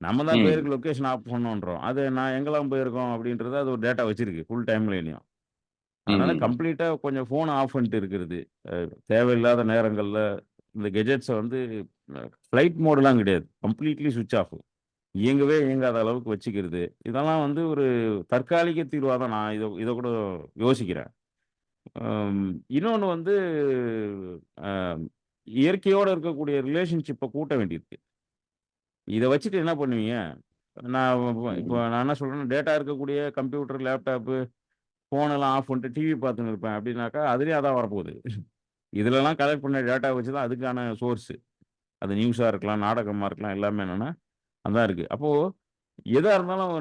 நம்ம தான் ம். பேருக்கு லொகேஷன் ஆஃப் பண்ணோன்றோம். அது நான் எங்கெல்லாம் போயிருக்கோம் அப்படின்றத அது ஒரு டேட்டா வச்சிருக்கு. ஃபுல் டைம்லையும். அதனால ம். கம்ப்ளீட்டா கொஞ்சம் ஃபோன ஆஃப் பண்ணிட்டு இருக்கிறது. தேவையில்லாத நேரங்கள்ல இந்த கெட்ஜெட்ஸ வந்து ஃப்ளைட் மோடுலாம் கிடையாது. கம்ப்ளீட்லி ஸ்விட்ச் ஆஃப். இயங்கவே இயங்காத அளவுக்கு வச்சுக்கிறது. இதெல்லாம் வந்து ஒரு தற்காலிக தீர்வா தான் நான் இத இத கூட யோசிக்கிறேன். அம் இன்னொன்னு வந்து அ இயற்கையோட இருக்கக்கூடிய ரிலேஷன்ஷிப்ப கூட்ட வேண்டியிருக்கு. இத வச்சுட்டு என்ன பண்ணுவீங்க? நான் இப்போ ம். நான் என்ன சொல்றேன்னா, டேட்டா இருக்கக்கூடிய கம்ப்யூட்டர், லேப்டாப்பு, ஃபோனெல்லாம் ஆஃப் பண்ணிட்டு டிவி பார்த்துன்னு இருப்பேன் அப்படின்னாக்கா, அதிலயும் அதான் வரப்போகுது. இதுலலாம் கலெக்ட் பண்ண டேட்டா வச்சு தான் அதுக்கான சோர்ஸ். அது நியூஸா இருக்கலாம், நாடகமா இருக்கலாம், எல்லாமே என்னன்னா, அதான் இருக்கு. அப்போ எதா இருந்தாலும்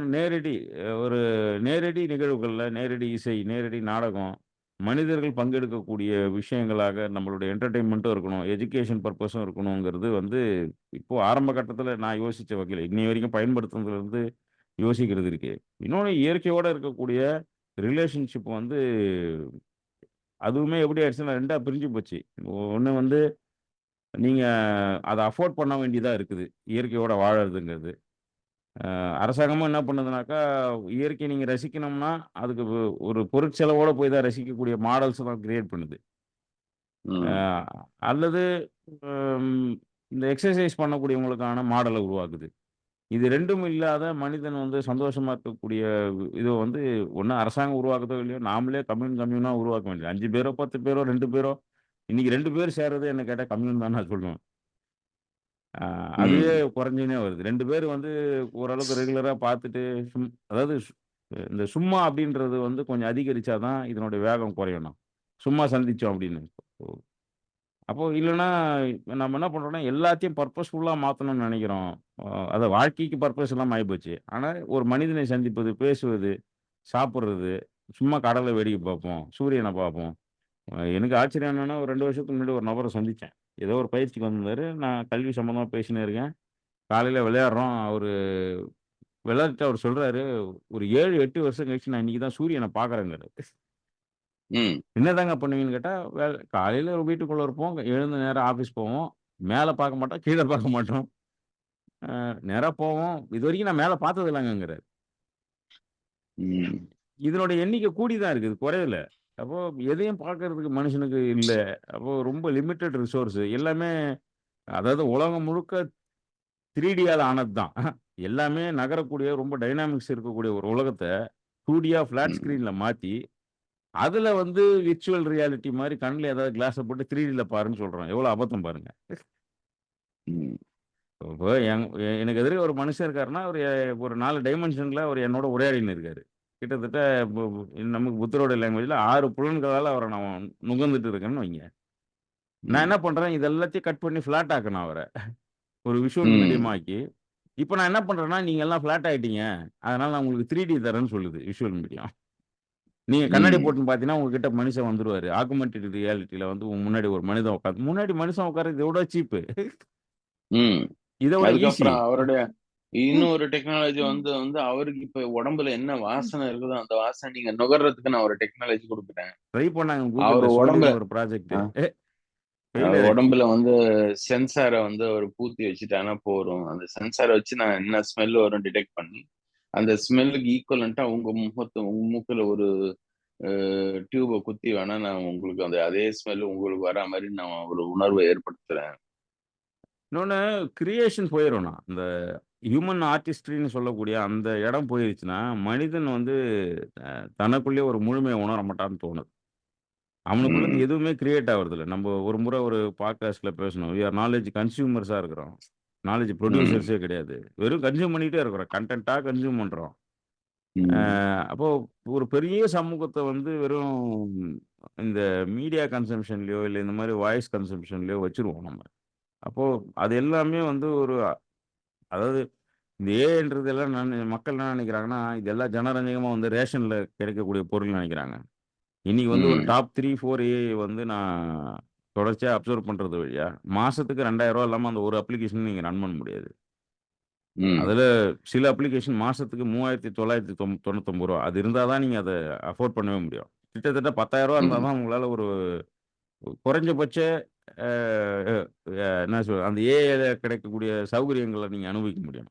ஒரு நேரடி நிகழ்வுகள்ல, நேரடி இசை, நேரடி நாடகம், மனிதர்கள் பங்கெடுக்கக்கூடிய விஷயங்களாக நம்மளுடைய என்டர்டெயின்மென்ட்டும் இருக்கணும், எஜுகேஷன் பர்ப்பஸும் இருக்கணுங்கிறது வந்து, இப்போ ஆரம்ப கட்டத்தில நான் யோசிச்ச வகையில, இன்னைய வரைக்கும் பயன்படுத்துனதுலருந்து யோசிக்கிறது இருக்கு. இன்னொன்னு இயற்கையோட இருக்கக்கூடிய ரிலேஷன்ஷிப் வந்து அதுவுமே எப்படி ஆயிடுச்சுன்னா 2ஆ பிரிஞ்சு போச்சு. ஒண்ணு வந்து நீங்க அத அஃபோர்ட் பண்ண வேண்டியதா இருக்குது. இயற்கையோட வாழறதுங்கிறது. அரசாங்கமும் என்ன பண்ணுதுனாக்கா, இயற்கைய நீங்க ரசிக்கணும்னா, அதுக்கு ஒரு பொருட்செலவோட போய் தான் ரசிக்கக்கூடிய மாடல்ஸ் தான் கிரியேட் பண்ணுது. அ ம். அல்லது ம் இந்த எக்ஸர்சைஸ் பண்ணக்கூடியவங்களுக்கான மாடல உருவாக்குது. இது 2ம் இல்லாத மனிதன் வந்து சந்தோஷமா இருக்கக்கூடிய இத வந்து ஒண்ணு அரசாங்கம் உருவாக்குதோ இல்லையோ, நாமளே கம்யூனா உருவாக்க வேண்டியது. 5 பேரோ, 10 பேரோ, 2 பேரோ இன்னைக்கு 2 பேர் சேர்றதே என்ன கேட்டா கம்யூன் தான் நான் சொல்லுவேன். அ அதுவே ம். குறைஞ்சுன்னே வருது. 2 பேர் வந்து ஓரளவுக்கு ரெகுலரா பார்த்துட்டு, அதாவது இந்த சும்மா அப்படின்றது வந்து கொஞ்சம் அதிகரிச்சா தான் இதனுடைய வேகம் குறையணும். சும்மா சந்திச்சோம் அப்படின்னு. ஓ அப்போ இல்லன்னா நம்ம என்ன பண்றோம்னா, எல்லாத்தையும் பர்ப்பஸ்ஃபுல்லா மாத்தணும்னு நெனைக்கிறோம். அ அத வாழ்க்கைக்கு பர்ப்பஸ் இல்லாம ஆயிப்போச்சு. ஆனா, ஒரு மனிதனை சந்திப்பது, பேசுவது, சாப்பிடுறது, சும்மா கடல வேடிக்கை பார்ப்போம், சூரியன பார்ப்போம். எனக்கு ஆச்சரியம் என்னன்னா, ஒரு 2 வருஷத்துக்கு முன்னாடி ஒரு நபர சந்திச்சேன். ஏதோ ஒரு பயிற்சிக்கு வந்திருந்தாரு. நான் கல்வி சம்மந்தமா பேசினே இருக்கேன். காலையில விளையாடுறோம். விளையாட்டுட்டு அவரு சொல்றாரு, "ஒரு 7, 8 வருஷம் கழிச்சு நான் இன்னைக்கு தான் சூரியன பார்க்குறேங்கிறாரு." ம். "என்னதாங்க பண்ணுவீங்கன்னு?" கேட்டா, காலையில வீட்டுக்குள்ள இருப்போம். எழுந்து நேரா ஆஃபீஸ் போவோம். மேல பார்க்க மாட்டோம், கீழ பார்க்க மாட்டோம். நேரா போவோம். இதுவரைக்கும் நான் மேல பார்த்தது இல்லங்கங்கிறாரு. ம். இதனுடைய எண்ணிக்கை கூடி தான் இருக்குது, குறையல. அப்போ எதையும் பார்க்கறதுக்கு மனுஷனுக்கு இல்ல. அப்போ ரொம்ப லிமிட்டட் ரிசோர்ஸ். எல்லாமே அதாவது உலகம் முழுக்க 3Dயால ஆனது தான். எல்லாமே நகரக்கூடிய ரொம்ப டைனாமிக்ஸ் இருக்கக்கூடிய ஒரு உலகத்த 2Dயா ஃபிளாட் ம். ஸ்கிரீன்ல மாத்தி, அதுல வந்து விர்ச்சுவல் ரியாலிட்டி மாரி கண்ல ஏதாவது கிளாஸ போட்டு 3Dல பாருன்னு சொல்றோம். எவ்வளோ அபத்தம் பாருங்க. ம். இப்போ எனக்கு எதிர ஒரு மனுஷன் இருக்காருன்னா, ஒரு 4 டைமென்ஷன்ல அவரு என்னோட உரையாடின்னு இருக்காரு. கிட்டத்தட்ட நமக்கு புத்தரோட லாங்குவேஜ்ல 6 புலன்களால அவர நான் நுகர்ந்துட்டு இருக்கேன்னு வைங்க. நான் ம். என்ன பண்றேன், இது எல்லாத்தையும் கட் பண்ணி ஃபிளாட் ஆக்கணும் அவர. ஒரு விஷுவல் மீடியம் ம். ஆக்கி, இப்ப நான் என்ன பண்றேன்னா, நீங்க எல்லாம் ஃபிளாட் ஆயிட்டீங்க. அதனால நான் உங்களுக்கு 3D தரேன்னு சொல்லுது விஷுவல் மீடியம். நீங்க கண்ணாடி ம். போட்டுன்னு பார்த்தீங்கன்னா, உங்ககிட்ட மனுஷன் வந்துருவாரு. ஆகுமென்டட் ரியாலிட்டில வந்து உங்க முன்னாடி ஒரு மனிதன் முன்னாடி மனுஷன் உட்கார்றது இத விட சீப்பு. ம். இத விட ஈஸி. அதுக்கப்புறம் அவருடைய இன்னொரு டெக்னாலஜி வந்து வந்து அவருக்கு இப்ப உடம்புல என்ன வாசனை இருக்குதோ, அந்த வாசனை நீங்க நுகர்றதுக்கு நான் ஒரு டெக்னாலஜி குடுக்குறேன். ட்ரை பண்ணாங்க Googleல அவரு உடம்ப சோல்லின்னு ஒரு ப்ராஜெக்ட். அ ஃபெயில் அவர் ஆயிருச்சு. உடம்புல வந்து சென்சார வந்து அவரு பூத்தி வச்சுட்டான்னா போரும். அந்த சென்சார வச்சு நான் என்ன ஸ்மெல் வரும் டிடெக்ட் பண்ணி, அந்த ஸ்மெல்லுக்கு ஈக்குவலன்ட்டா உங்க மூக்குல ஒரு டியூப குத்தி வேணா நான் உங்களுக்கு அதே ஸ்மெல் உங்களுக்கு வரா மாரி நான் ஒரு உணர்வ ஏற்படுத்துறேன். இன்னொன்னு கிரியேஷன் போயிரும்ண்ணா. இந்த ஹியூமன் ஆர்டிஸ்ட்ரின்னு சொல்லக்கூடிய அந்த இடம் போயிருச்சுன்னா, மனிதன் வந்து தனக்குள்ளேயே ஒரு முழுமைய உணர மாட்டான்னு தோணுது. அவனுக்குள்ள இருந்து ம். எதுவுமே கிரியேட் ஆவறதில்ல. நம்ப ஒரு முறை ஒரு பாட்காஸ்ட்ல பேசனோம். வி ஆர் நாலெட்ஜ் கன்சியூமர்ஸா இருக்கிறோம். நாலெட்ஜ் ம். புரொடியூசர்ஸே கிடையாது. வெறும் கன்சியூம் பண்ணிட்டே இருக்கிறோம். கன்டென்ட்டா கன்சியூம் பண்றோம். அ ம். அப்போ ஒரு பெரிய சமூகத்த வந்து வெறும் இந்த மீடியா கன்சம்ப்ஷன்லயோ, இல்ல இந்த மாரி வாய்ஸ் கன்சம்ப்ஷன்லயோ வச்சுருவோம் நம்ம. அப்போ அது எல்லாமே வந்து அதாவது இந்த ஏஐன்றது எல்லாம் மக்கள் என்ன நினைக்கிறாங்கன்னா, இது எல்லாம் ஜனரஞ்சகமா வந்து ரேஷன்ல கிடைக்கக்கூடிய பொருள்னு நினைக்கிறாங்க. இன்னைக்கு வந்து ஒரு ம். டாப் 3, 4 ஏஐ வந்து நான் தொடர்ச்சியா அப்சர்வ் பண்றது வழியா, மாசத்துக்கு ரூ. 2000 இல்லாம அந்த ஒரு அப்ளிகேஷன் நீங்க ரன் பண்ண முடியாது. ம். அதுல சில அப்ளிகேஷன் மாசத்துக்கு ரூ. 3999. அது இருந்தா தான் நீங்க அத அஃபோர்ட் பண்ணவே முடியும். கிட்டத்தட்ட ரூ. 10,000 இருந்தா ம். தான் உங்களால ஒரு குறைஞ்சபட்ச அ அ என்ன அந்த ஏஐல கிடைக்கக்கூடிய சௌகரியங்கள நீங்க அனுபவிக்க முடியும்.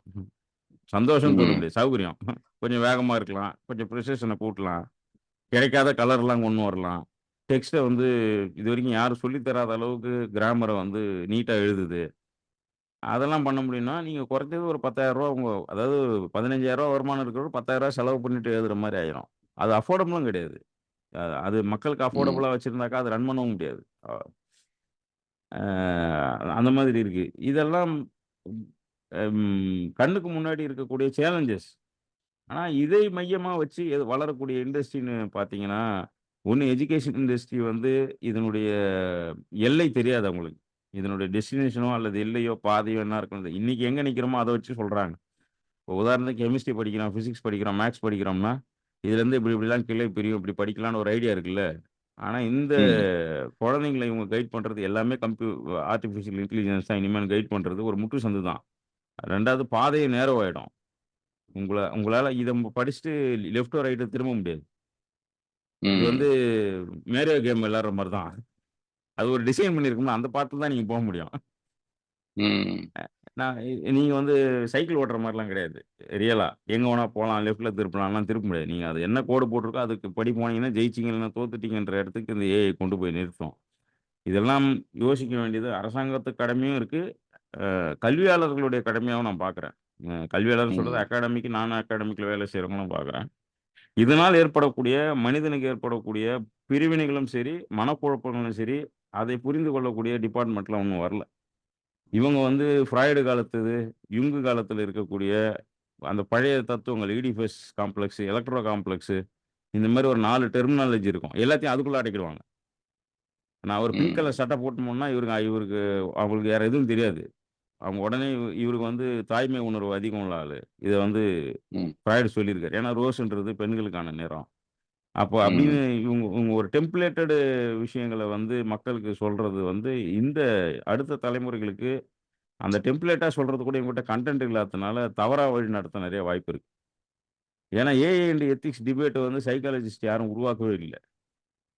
சந்தோஷம்னு சொல்ல ம். முடியாது. சௌகரியம். கொஞ்சம் வேகமா இருக்கலாம். கொஞ்சம் ப்ரிசிஷன கூட்டலாம். கிடைக்காத கலர்லாம் கொண்டு வரலாம். டெக்ஸ்ட்ட வந்து இதுவரைக்கும் யாரும் சொல்லி தராத அளவுக்கு கிராமர வந்து நீட்டா எழுதுது. அதெல்லாம் பண்ண முடியும்னா, நீங்க குறைஞ்சது ஒரு ரூ. 10,000 அதாவது ரூ. 15,000 வருமானம் இருக்கிறவரு ரூ. 10,000 செலவு பண்ணிட்டு எழுதுற மாரி ஆயிரும். அது அஃபோர்டபுளும் கிடையாது. அது மக்களுக்கு ம். அஃபோர்டபுளா வச்சிருந்தாக்கா, அத ரன் பண்ணவும் முடியாது. அ அ அந்த மாதிரி இருக்கு. இதெல்லாம் கண்ணுக்கு முன்னாடி இருக்கக்கூடிய சேலஞ்சஸ். ஆனா, இதை மையமா வச்சு வளரக்கூடிய இண்டஸ்ட்ரின்னு பார்த்தீங்கன்னா, ஒண்ணு எஜுகேஷன் இண்டஸ்ட்ரி வந்து இதனுடைய எல்லை தெரியாது அவங்களுக்கு. இதனுடைய டெஸ்டினேஷனோ அல்லது எல்லையோ, பாதையோ என்ன இருக்குன்னு இன்னைக்கு எங்க நிக்கிறோமோ அத வச்சு சொல்றாங்க. இப்போ உதாரணத்துக்கு கெமிஸ்ட்ரி படிக்கிறோம், பிசிக்ஸ் படிக்கிறோம், மேத்ஸ் படிக்கிறோம்னா, இதுலேருந்து இப்படி இப்படிலாம் கிளை பிரியும், இப்படி படிக்கலாம்னு ஒரு ஐடியா இருக்குல்ல. ஆனா, இந்த ம். குழந்தைங்கள இவங்க கைட் பண்றது எல்லாமே ஆர்ட்டிபிஷியல் இன்டெலிஜென்ஸ் தான் இனிமேல் கைட் பண்றது ஒரு முட்டு சந்து தான். 2வது பாதையே நேரோ ஆயிடும். உங்களால இத படிச்சுட்டு லெஃப்ட்டோ, ரைட்டோ திரும்ப முடியாது. இது வந்து ம். மேரியோ கேம் விளையாடுற மாரி தான். அது ஒரு டிசைன் பண்ணியிருக்கும்ல, அந்த பாத்துல தான் நீங்க முடியும். ம். நான் நீங்க வந்து சைக்கிள் ஓட்டுற மாரிலாம் கிடையாது. ரியலா. எங்க வேணா போலாம், லெஃப்ட்ல திருப்பலாம்லாம் திருப்ப முடியாது. நீங்க அது என்ன கோடு போட்டிருக்கோ அதுக்கு படி போனீங்கன்னா ஜெயிச்சீங்க, இல்லன்னா தோத்துட்டீங்கன்ற இடத்துக்கு இந்த ஏஐ கொண்டு போய் நிறுத்தும். இதெல்லாம் யோசிக்க வேண்டியது அரசாங்கத்து கடமையும் இருக்கு. கல்வியாளர்களுடைய கடமையாவும் நான் பார்க்குறேன். கல்வியாளர்ன்னு சொல்றது ம். அகாடமிக், நான் அகாடமிக்ல வேலை செய்றவங்களும் பார்க்குறேன். இதனால் ஏற்படக்கூடிய மனிதனுக்கு ஏற்படக்கூடிய பிரிவினைகளும் சரி, மனக்குழப்பங்களும் சரி, அதை புரிந்து கொள்ளக்கூடிய டிபார்ட்மெண்ட்லாம் இன்னும் வரல. இவங்க வந்து ஃப்ராய்டு காலத்தது, யுங் காலத்துல இருக்கக்கூடிய அந்த பழைய தத்துவங்கள் ஈடிபஸ் காம்ப்ளெக்ஸ், எலக்ட்ரோ காம்ப்ளெக்ஸ் இந்த மாரி ஒரு 4 டெர்மினாலஜி இருக்கும். எல்லாத்தையும் அதுக்குள்ள அடக்கிடுவாங்க. நான் ஒரு பிங்க் ம். கலர் சட்டை போட்டு போனேன்னா, இவருக்கு அவங்களுக்கு வேற எதுவும் தெரியாது. அவங்க உடனே இவருக்கு வந்து தாய்மை உணர்வு அதிகம் உள்ள ஆளு. இத வந்து ம். ஃப்ராய்டு சொல்லியிருக்காரு. ஏன்னா ரோஸ்ன்றது பெண்களுக்கான நிறம். அப்போ அப்படின்னு ம். இவங்க இவங்க ஒரு டெம்ப்ளேட்டடு விஷயங்கள வந்து மக்களுக்கு சொல்றது வந்து இந்த அடுத்த தலைமுறைகளுக்கு அந்த டெம்ப்ளேட்டா சொல்றது கூட இவங்ககிட்ட கன்டென்ட் இல்லாததுனால தவறா வழி நடத்த நிறைய வாய்ப்பு இருக்கு. ஏன்னா ஏஐ அண்ட் எத்திக்ஸ் டிபேட் வந்து சைக்காலஜிஸ்ட் யாரும் உருவாக்கவே இல்ல.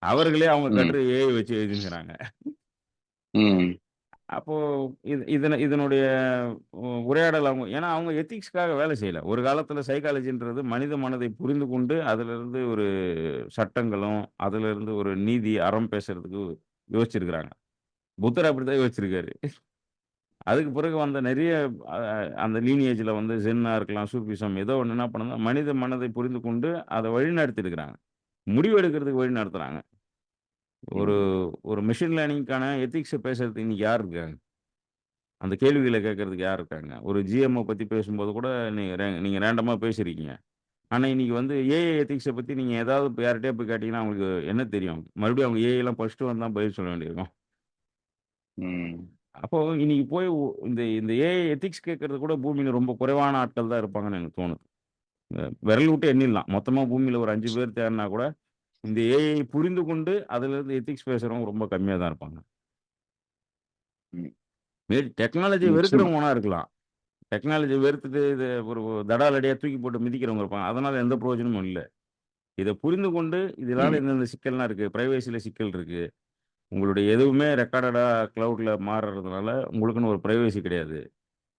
அவர்களே அவங்க ம். கட்டுரை ஏஐ வச்சு எழுதின்கிறாங்க. ம். அப்போ இதனுடைய உரையாடல் அவங்க ஏன்னா அவங்க எத்திக்ஸ்க்காக வேலை செய்யல. ஒரு காலத்துல சைக்காலஜின்றது மனித மனதை புரிந்து கொண்டு அதிலிருந்து ஒரு சட்டங்களும், அதிலிருந்து ஒரு நீதி, அறம் பேசுறதுக்கு யோசிச்சிருக்கிறாங்க. புத்தர் அப்படித்தான் யோசிச்சிருக்காரு. அதுக்கு பிறகு வந்த நெறைய அ அந்த லீனியேஜ்ல வந்து ஜென்னா இருக்கலாம், சூஃபிசம் ஏதோ ஒண்ணு என்ன பண்ணுதுன்னா, மனித மனதை புரிந்து கொண்டு அத வழிநடத்தியிருக்கிறாங்க. முடிவு எடுக்கிறதுக்கு வழி நடத்துறாங்க. ஒரு ம். ஒரு மெஷின் லேர்னிங்க்கான எத்திக்ஸ பேசுறதுக்கு இன்னைக்கு யார் இருக்காங்க? அந்த கேள்விகள கேட்கறதுக்கு யார் இருக்காங்க? ஒரு ஜிஎம்ம பத்தி பேசும்போது கூட நீங்க ரேண்டமா பேசியிருக்கீங்க. ஆனா, இன்னைக்கு வந்து ஏஐ எத்திக்ஸ பத்தி நீங்க ஏதாவது இப்ப யார்ட்டயா போய் கேட்டீங்கன்னா, அவங்களுக்கு என்ன தெரியும்? மறுபடியும் அவங்க ஏஐலாம் படிச்சுட்டு வந்து தான் பதில் சொல்ல வேண்டியிருக்கும். ம். அப்போ இன்னைக்கு போய் இந்த இந்த ஏஐ எத்திக்ஸ் கேட்கறது கூட பூமியில ரொம்ப குறைவான ஆட்கள் தான் இருப்பாங்கன்னு எனக்கு தோணுது. விரல் விட்டு எண்ணிடலாம். மொத்தமா பூமியில ஒரு 5 பேர் தேடுனா கூட, இந்த ஏஐ புரிந்து கொண்டு அதிலிருந்து எத்திக்ஸ் பேசுறவங்க ரொம்ப கம்மியா தான் இருப்பாங்க. ம். டெக்னாலஜிய நிச்சயமா. வெறுக்கிறவங்க வேணா இருக்கலாம். டெக்னாலஜிய வெறுத்துட்டு இத ஒரு தடாலடியா தூக்கி போட்டு மிதிக்கிறவங்க இருப்பாங்க. அதனால எந்த பிரயோஜனமும் இல்ல. இத புரிந்து கொண்டு இதனால ம். இந்தந்த சிக்கல்லாம் இருக்கு. பிரைவசில சிக்கல் இருக்கு. உங்களுடைய எதுவுமே ரெக்கார்டடா கிளவுட்ல மாறுறதுனால உங்களுக்குன்னு ஒரு பிரைவசி கிடையாது.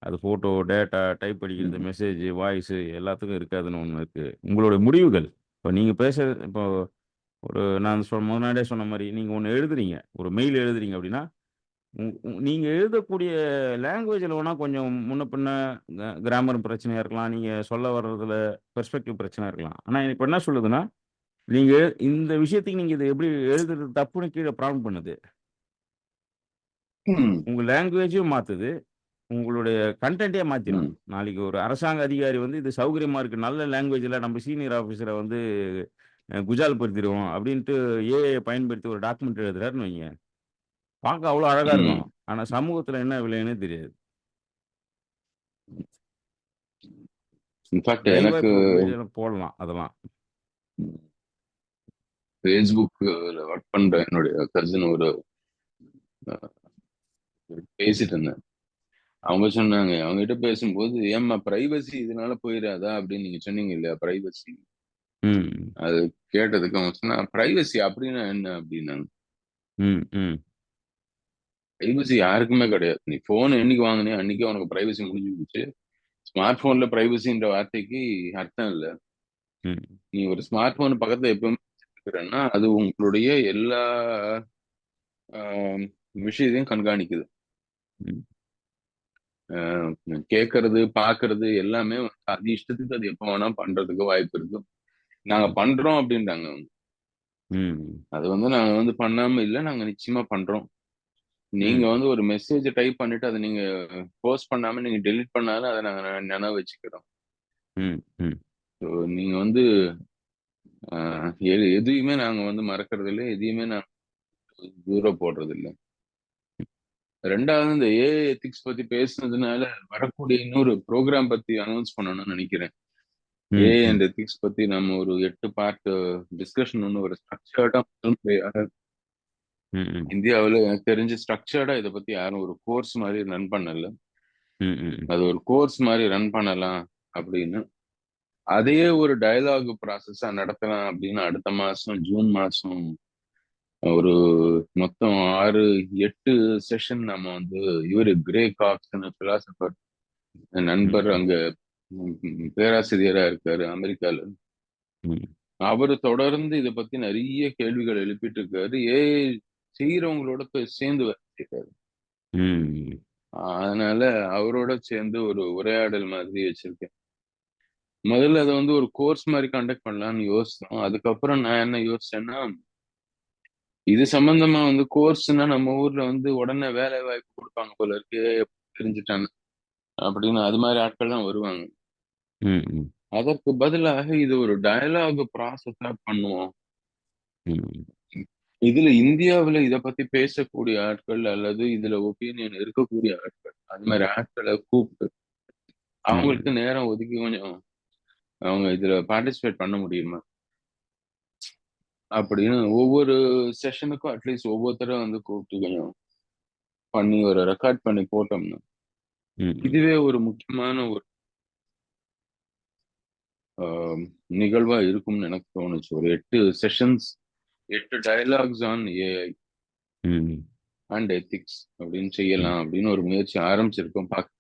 அது ஃபோட்டோ, டேட்டா, டைப் அடிக்கிறது, ம். மெசேஜ், வாய்ஸ் எல்லாத்துக்கும் இருக்காதுன்னு ஒண்ணு இருக்கு. உங்களுடைய முடிவுகள் இப்ப நீங்க இப்போ ஒரு நான் முன்னாடியே சொன்ன மாரி நீங்க ஒண்ணு எழுதுறீங்க. ஒரு மெயில் எழுதுறீங்க அப்படின்னா, நீங்க எழுதக்கூடிய லாங்குவேஜ்ல வேணா கொஞ்சம் முன்ன பின்ன கிராமர் பிரச்சனையா இருக்கலாம். நீங்க சொல்ல வர்றதுல பெர்ஸ்பெக்டிவ் பிரச்சனை இருக்கலாம். ஆனா இப்ப என்ன சொல்லுதுன்னா, நீங்க இந்த விஷயத்துக்கு நீங்க இத எப்படி எழுதுறது தப்புன்னு கீழ ப்ராம்ப்ட் பண்ணுது. ம். உங்க லாங்குவேஜையும் மாத்துது. உங்களுடைய கன்டென்ட்டே மாத்திரும். ம். நாளைக்கு ஒரு அரசாங்க அதிகாரி வந்து இது சௌகரியமா இருக்கு. நல்ல லாங்குவேஜ்ல நம்ம சீனியர் ஆஃபீசர வந்து குஜால் படுத்திருவோம் அப்படின்ட்டு ஏஐ பயன்படுத்தி ஒரு டாக்குமெண்ட் எழுதுறாருன்னு வைங்க. பார்க்க அவ்வளோ அழகா இருக்கும். ம். ஆனா சமூகத்துல என்ன விளையும்னே தெரியாது. இன்ஃபாக்ட் லைவா எனக்கு இப்போ மீடியால போடலாம் அதெல்லாம். Facebookல ஒர்க் பண்ற என்னுடைய கசின் ஒரு பேசிட்டு இருந்தேன். அவங்க சொன்னாங்க, அவங்ககிட்ட பேசும்போது, "ஏம்மா பிரைவசி இதனால போயிறாதா?" அப்படின்னு நீங்க சொன்னீங்க இல்லையா? பிரைவசி. ம். அது கேட்டதுக்கு அவங்க சொன்னா, "பிரைவசி அப்படின்னா என்ன?" அப்படின்னாங்க. ம். ம். பிரைவசி யாருக்குமே கிடையாது. நீ போன் என்னைக்கு வாங்குனியோ அன்னைக்கே உனக்கு பிரைவசி முடிஞ்சு போச்சு. ஸ்மார்ட் போன்ல பிரைவசின்ற வார்த்தைக்கு அர்த்தம் இல்ல. ம். நீ ஒரு ஸ்மார்ட் போன் பக்கத்துல எப்பவுமே வச்சிருக்கிறன்னா, அது உங்களுடைய எல்லா ஆ விஷயத்தையும் கண்காணிக்குது. ம். அ கேட்கறது, பார்க்கறது எல்லாமே அது இஷ்டத்துக்கு அது எப்ப வேணா பண்றதுக்கு வாய்ப்பு இருக்கு. நாங்க பண்றோம் அப்படின்றாங்க அவங்க. ம். அது நாங்க பண்ணாம இல்ல. நாங்க நிச்சயமா பண்றோம். நீங்க ம். ஒரு மெசேஜ டைப் பண்ணிட்டு அத நீங்க போஸ்ட் பண்ணாம நீங்க டெலீட் பண்ணாலும் அத நாங்க நெனவு வச்சுக்கிறோம். ம். ம். ஸோ நீங்க அ எதையுமே நாங்க மறக்கறதில்ல. எதையுமே நாங்க தூர போடுறதில்ல. 2வது இந்த ஏஐ எத்திக்ஸ் பத்தி பேசுனதுனால வரக்கூடிய இன்னொரு ப்ரோகிராம் பத்தி அனௌன்ஸ் பண்ணணும்னு நெனைக்கிறேன். ம். ஏஐ ம். அண்ட் எத்திக்ஸ் பத்தி நம்ம ஒரு 8 பார்ட் டிஸ்கஷன் ஒரு ஸ்ட்ரக்சர்டா ம். இந்தியாவுல எனக்கு தெரிஞ்சு ஸ்ட்ரக்சர்டா இத பத்தி யாரும் ஒரு கோர்ஸ் மாரி ரன் பண்ணல. ம். அது ஒரு கோர்ஸ் மாரி ரன் பண்ணலாம் அப்படின்னு. அதையே ஒரு டயலாக் ப்ராசஸா நடத்தலாம் அப்படின்னு அடுத்த மாசம் ஜூன் மாசம் ஒரு மொத்தம் 6, 8 செஷன் நம்ம இவரு கிரே காக்ஸ்ன்னு பிலாசபர் நண்பர் ம். அங்க பேராசிரியரா இருக்காரு அமெரிக்கால. ம். அவரு தொடர்ந்து இத பத்தி நெறைய கேள்விகள் எழுப்பிட்டு இருக்காரு. ஏஐ செய்றவங்களோட போய் சேர்ந்து வேலை செய்றாரு. ம். அதனால அவரோட சேர்ந்து ஒரு உரையாடல் மாதிரி வச்சிருக்கேன். முதல்ல அத ஒரு கோர்ஸ் மாரி கண்டக்ட் பண்ணலாம்னு யோசிச்சோம். அதுக்கப்புறம் நான் என்ன யோசிச்சேன்னா, இது சம்பந்தமா கோர்ஸ்ன்னா நம்ம ஊர்ல உடனே வேலை வாய்ப்பு குடுப்பாங்க போல இருக்கு. தெரிஞ்சுட்டாங்க அப்படின்னு அது மாரி ஆட்கள் தான் வருவாங்க. ம். அதற்கு பதிலாக இது ஒரு டயலாக் ப்ராசஸா பண்ணுவோம். ம். இதுல இந்தியாவுல இத பத்தி பேசக்கூடிய ஆட்கள் அல்லது இதுல ஒப்பீனியன் இருக்கக்கூடிய ஆட்கள், அது மாரி ஆட்கள கூப்ட்டு ம். அவங்களுக்கு நேரம் ஒதுக்கி கொஞ்சம் அவங்க இதுல பார்ட்டிசிபேட் பண்ண முடியுமா? அப்படின்னு ஒவ்வொரு செஷனுக்கும் அட்லீஸ்ட் ஒவ்வொருத்தரும் வந்து கூப்பிட்டு கொஞ்சம் பண்ணி ஒரு ரெக்கார்ட் பண்ணி போட்டோம்னா ம், ம், இதுவே ஒரு முக்கியமான ஒரு ஆஹ், நிகழ்வா இருக்கும்னு எனக்கு தோணுச்சு. ஒரு 8 செஷன்ஸ், 8 டயலாக்ஸ் ஆன் ஏஐ ம், அண்ட் எத்திக்ஸ் அப்படின்னு ம், செய்யலாம் அப்படின்னு ஒரு முயற்சி ஆரம்பிச்சிருக்கோம் பார்க்க.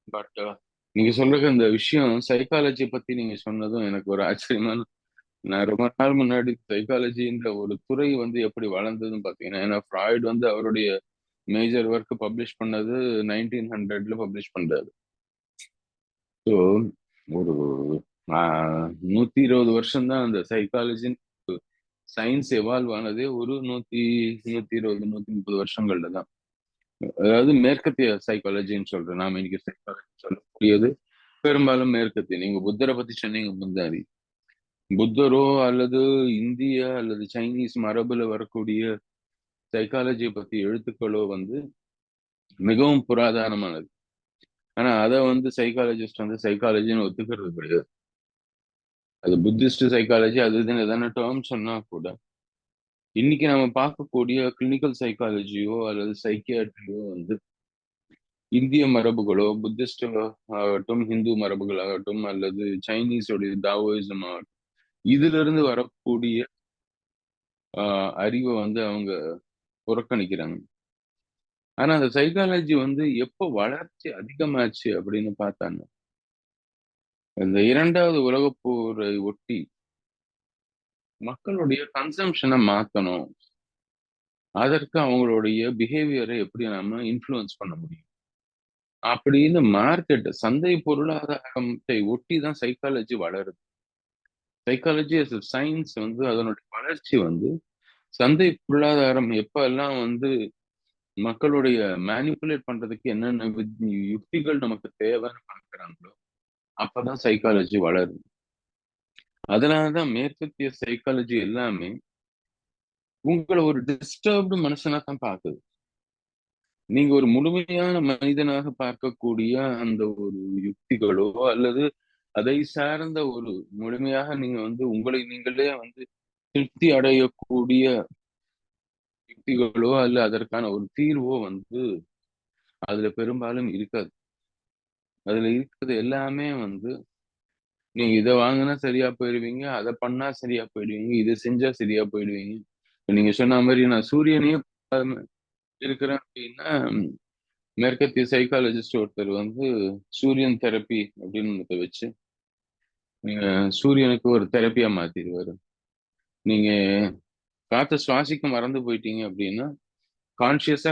பட் நீங்க சொல்ற இந்த விஷயம் சைக்காலஜி பத்தி நீங்க சொன்னதும் எனக்கு ஒரு ஆச்சரியமான. நான் ரொம்ப நாள் முன்னாடி சைக்காலஜின்ற ஒரு துறை வந்து எப்படி வளர்ந்ததுன்னு பாத்தீங்கன்னா, ஏன்னா ஃப்ராய்டு வந்து அவருடைய மேஜர் ஒர்க் பப்ளிஷ் பண்ணது 1900ல பப்ளிஷ் பண்றாரு. ஸோ ஒரு 120 வருஷம் தான் அந்த சைக்காலஜின்னு சயின்ஸ் எவால்வ் ஆனதே ஒரு 120 130 வருஷங்கள்ல தான். அதாவது மேற்கத்திய சைக்காலஜின்னு சொல்றேன். நாம இன்னைக்கு சைக்காலஜி சொல்லக்கூடியது பெரும்பாலும் மேற்கத்திய. நீங்க புத்தரை பத்தி சொன்னீங்க முந்தாரி. புத்தரோ அல்லது இந்திய அல்லது சைனீஸ் மரபுல வரக்கூடிய சைக்காலஜியை பத்தி எழுத்துக்களோ வந்து மிகவும் புராதனமானது. ஆனா அதை வந்து சைக்காலஜிஸ்ட் வந்து சைக்காலஜின்னு ஒத்துக்கிறது கிடையாது. அது புத்திஸ்ட் சைக்காலஜி அது இதுன்னு எதனா டேர்ம் சொன்னா கூட இன்னைக்கு நம்ம பார்க்கக்கூடிய கிளினிக்கல் சைக்காலஜியோ அல்லது சைக்கியாட்ரியோ வந்து இந்திய மரபுகளோ புத்திஸ்ட் ஆகட்டும், இந்து மரபுகள் ஆகட்டும், அல்லது சைனீஸோடைய தாவோயிசம் ஆகட்டும், இதுல இருந்து வரக்கூடிய அறிவை வந்து அவங்க புறக்கணிக்கிறாங்க. ஆனா அந்த சைக்காலஜி வந்து எப்போ வளர்ச்சி அதிகமாச்சு அப்படின்னு பார்த்தாங்க, இந்த 2வது உலகப் போரை ஒட்டி மக்களுடைய கன்சம்ஷனை மாத்தணும். அதற்கு அவங்களுடைய பிஹேவியரை எப்படி நாம இன்ஃப்ளூயன்ஸ் பண்ண முடியும் அப்படின்னு மார்க்கெட் சந்தை பொருளாதாரத்தை ஒட்டி தான் சைக்காலஜி வளருது. சைக்காலஜி as a சயின்ஸ் வந்து அதனுடைய வளர்ச்சி வந்து சந்தை பொருளாதாரம் எப்ப எல்லாம் வந்து மக்களுடைய மேனிப்புலேட் பண்றதுக்கு என்னென்ன யுக்திகள் நமக்கு தேவைன்னு பார்க்கறாங்களோ அப்பதான் சைக்காலஜி வளருது. அதனாலதான் மேற்கத்திய சைக்காலஜி எல்லாமே உங்களை ஒரு டிஸ்டர்ப்டு மனுஷனா தான் பார்க்குது. நீங்க ஒரு முழுமையான மனிதனாக பார்க்கக்கூடிய அந்த ஒரு யுக்திகளோ அல்லது அதை சார்ந்த ஒரு முழுமையாக நீங்க வந்து உங்களை நீங்களே வந்து திருப்தி அடையக்கூடிய யுக்திகளோ அல்ல அதற்கான ஒரு தீர்வோ வந்து அதுல பெரும்பாலும் இருக்காது. அதுல இருக்கிறது எல்லாமே வந்து நீங்க இதை வாங்கினா சரியா போயிடுவீங்க, அதை பண்ணா சரியா போயிடுவீங்க, இதை செஞ்சா சரியா போயிடுவீங்க. இப்ப நீங்க சொன்ன மாதிரி நான் சூரியனையே பார்க்காம இருக்கிறேன் அப்படின்னா, மேற்கத்திய சைக்காலஜிஸ்ட் ஒருத்தர் வந்து சூரியன் தெரப்பி அப்படின்னு ஒண்ணு வச்சு நீங்க சூரியனுக்கு ஒரு தெரப்பியா மாத்திடுவாரு. நீங்க காத்தை சுவாசிக்க மறந்து போயிட்டீங்க அப்படின்னா கான்சியஸா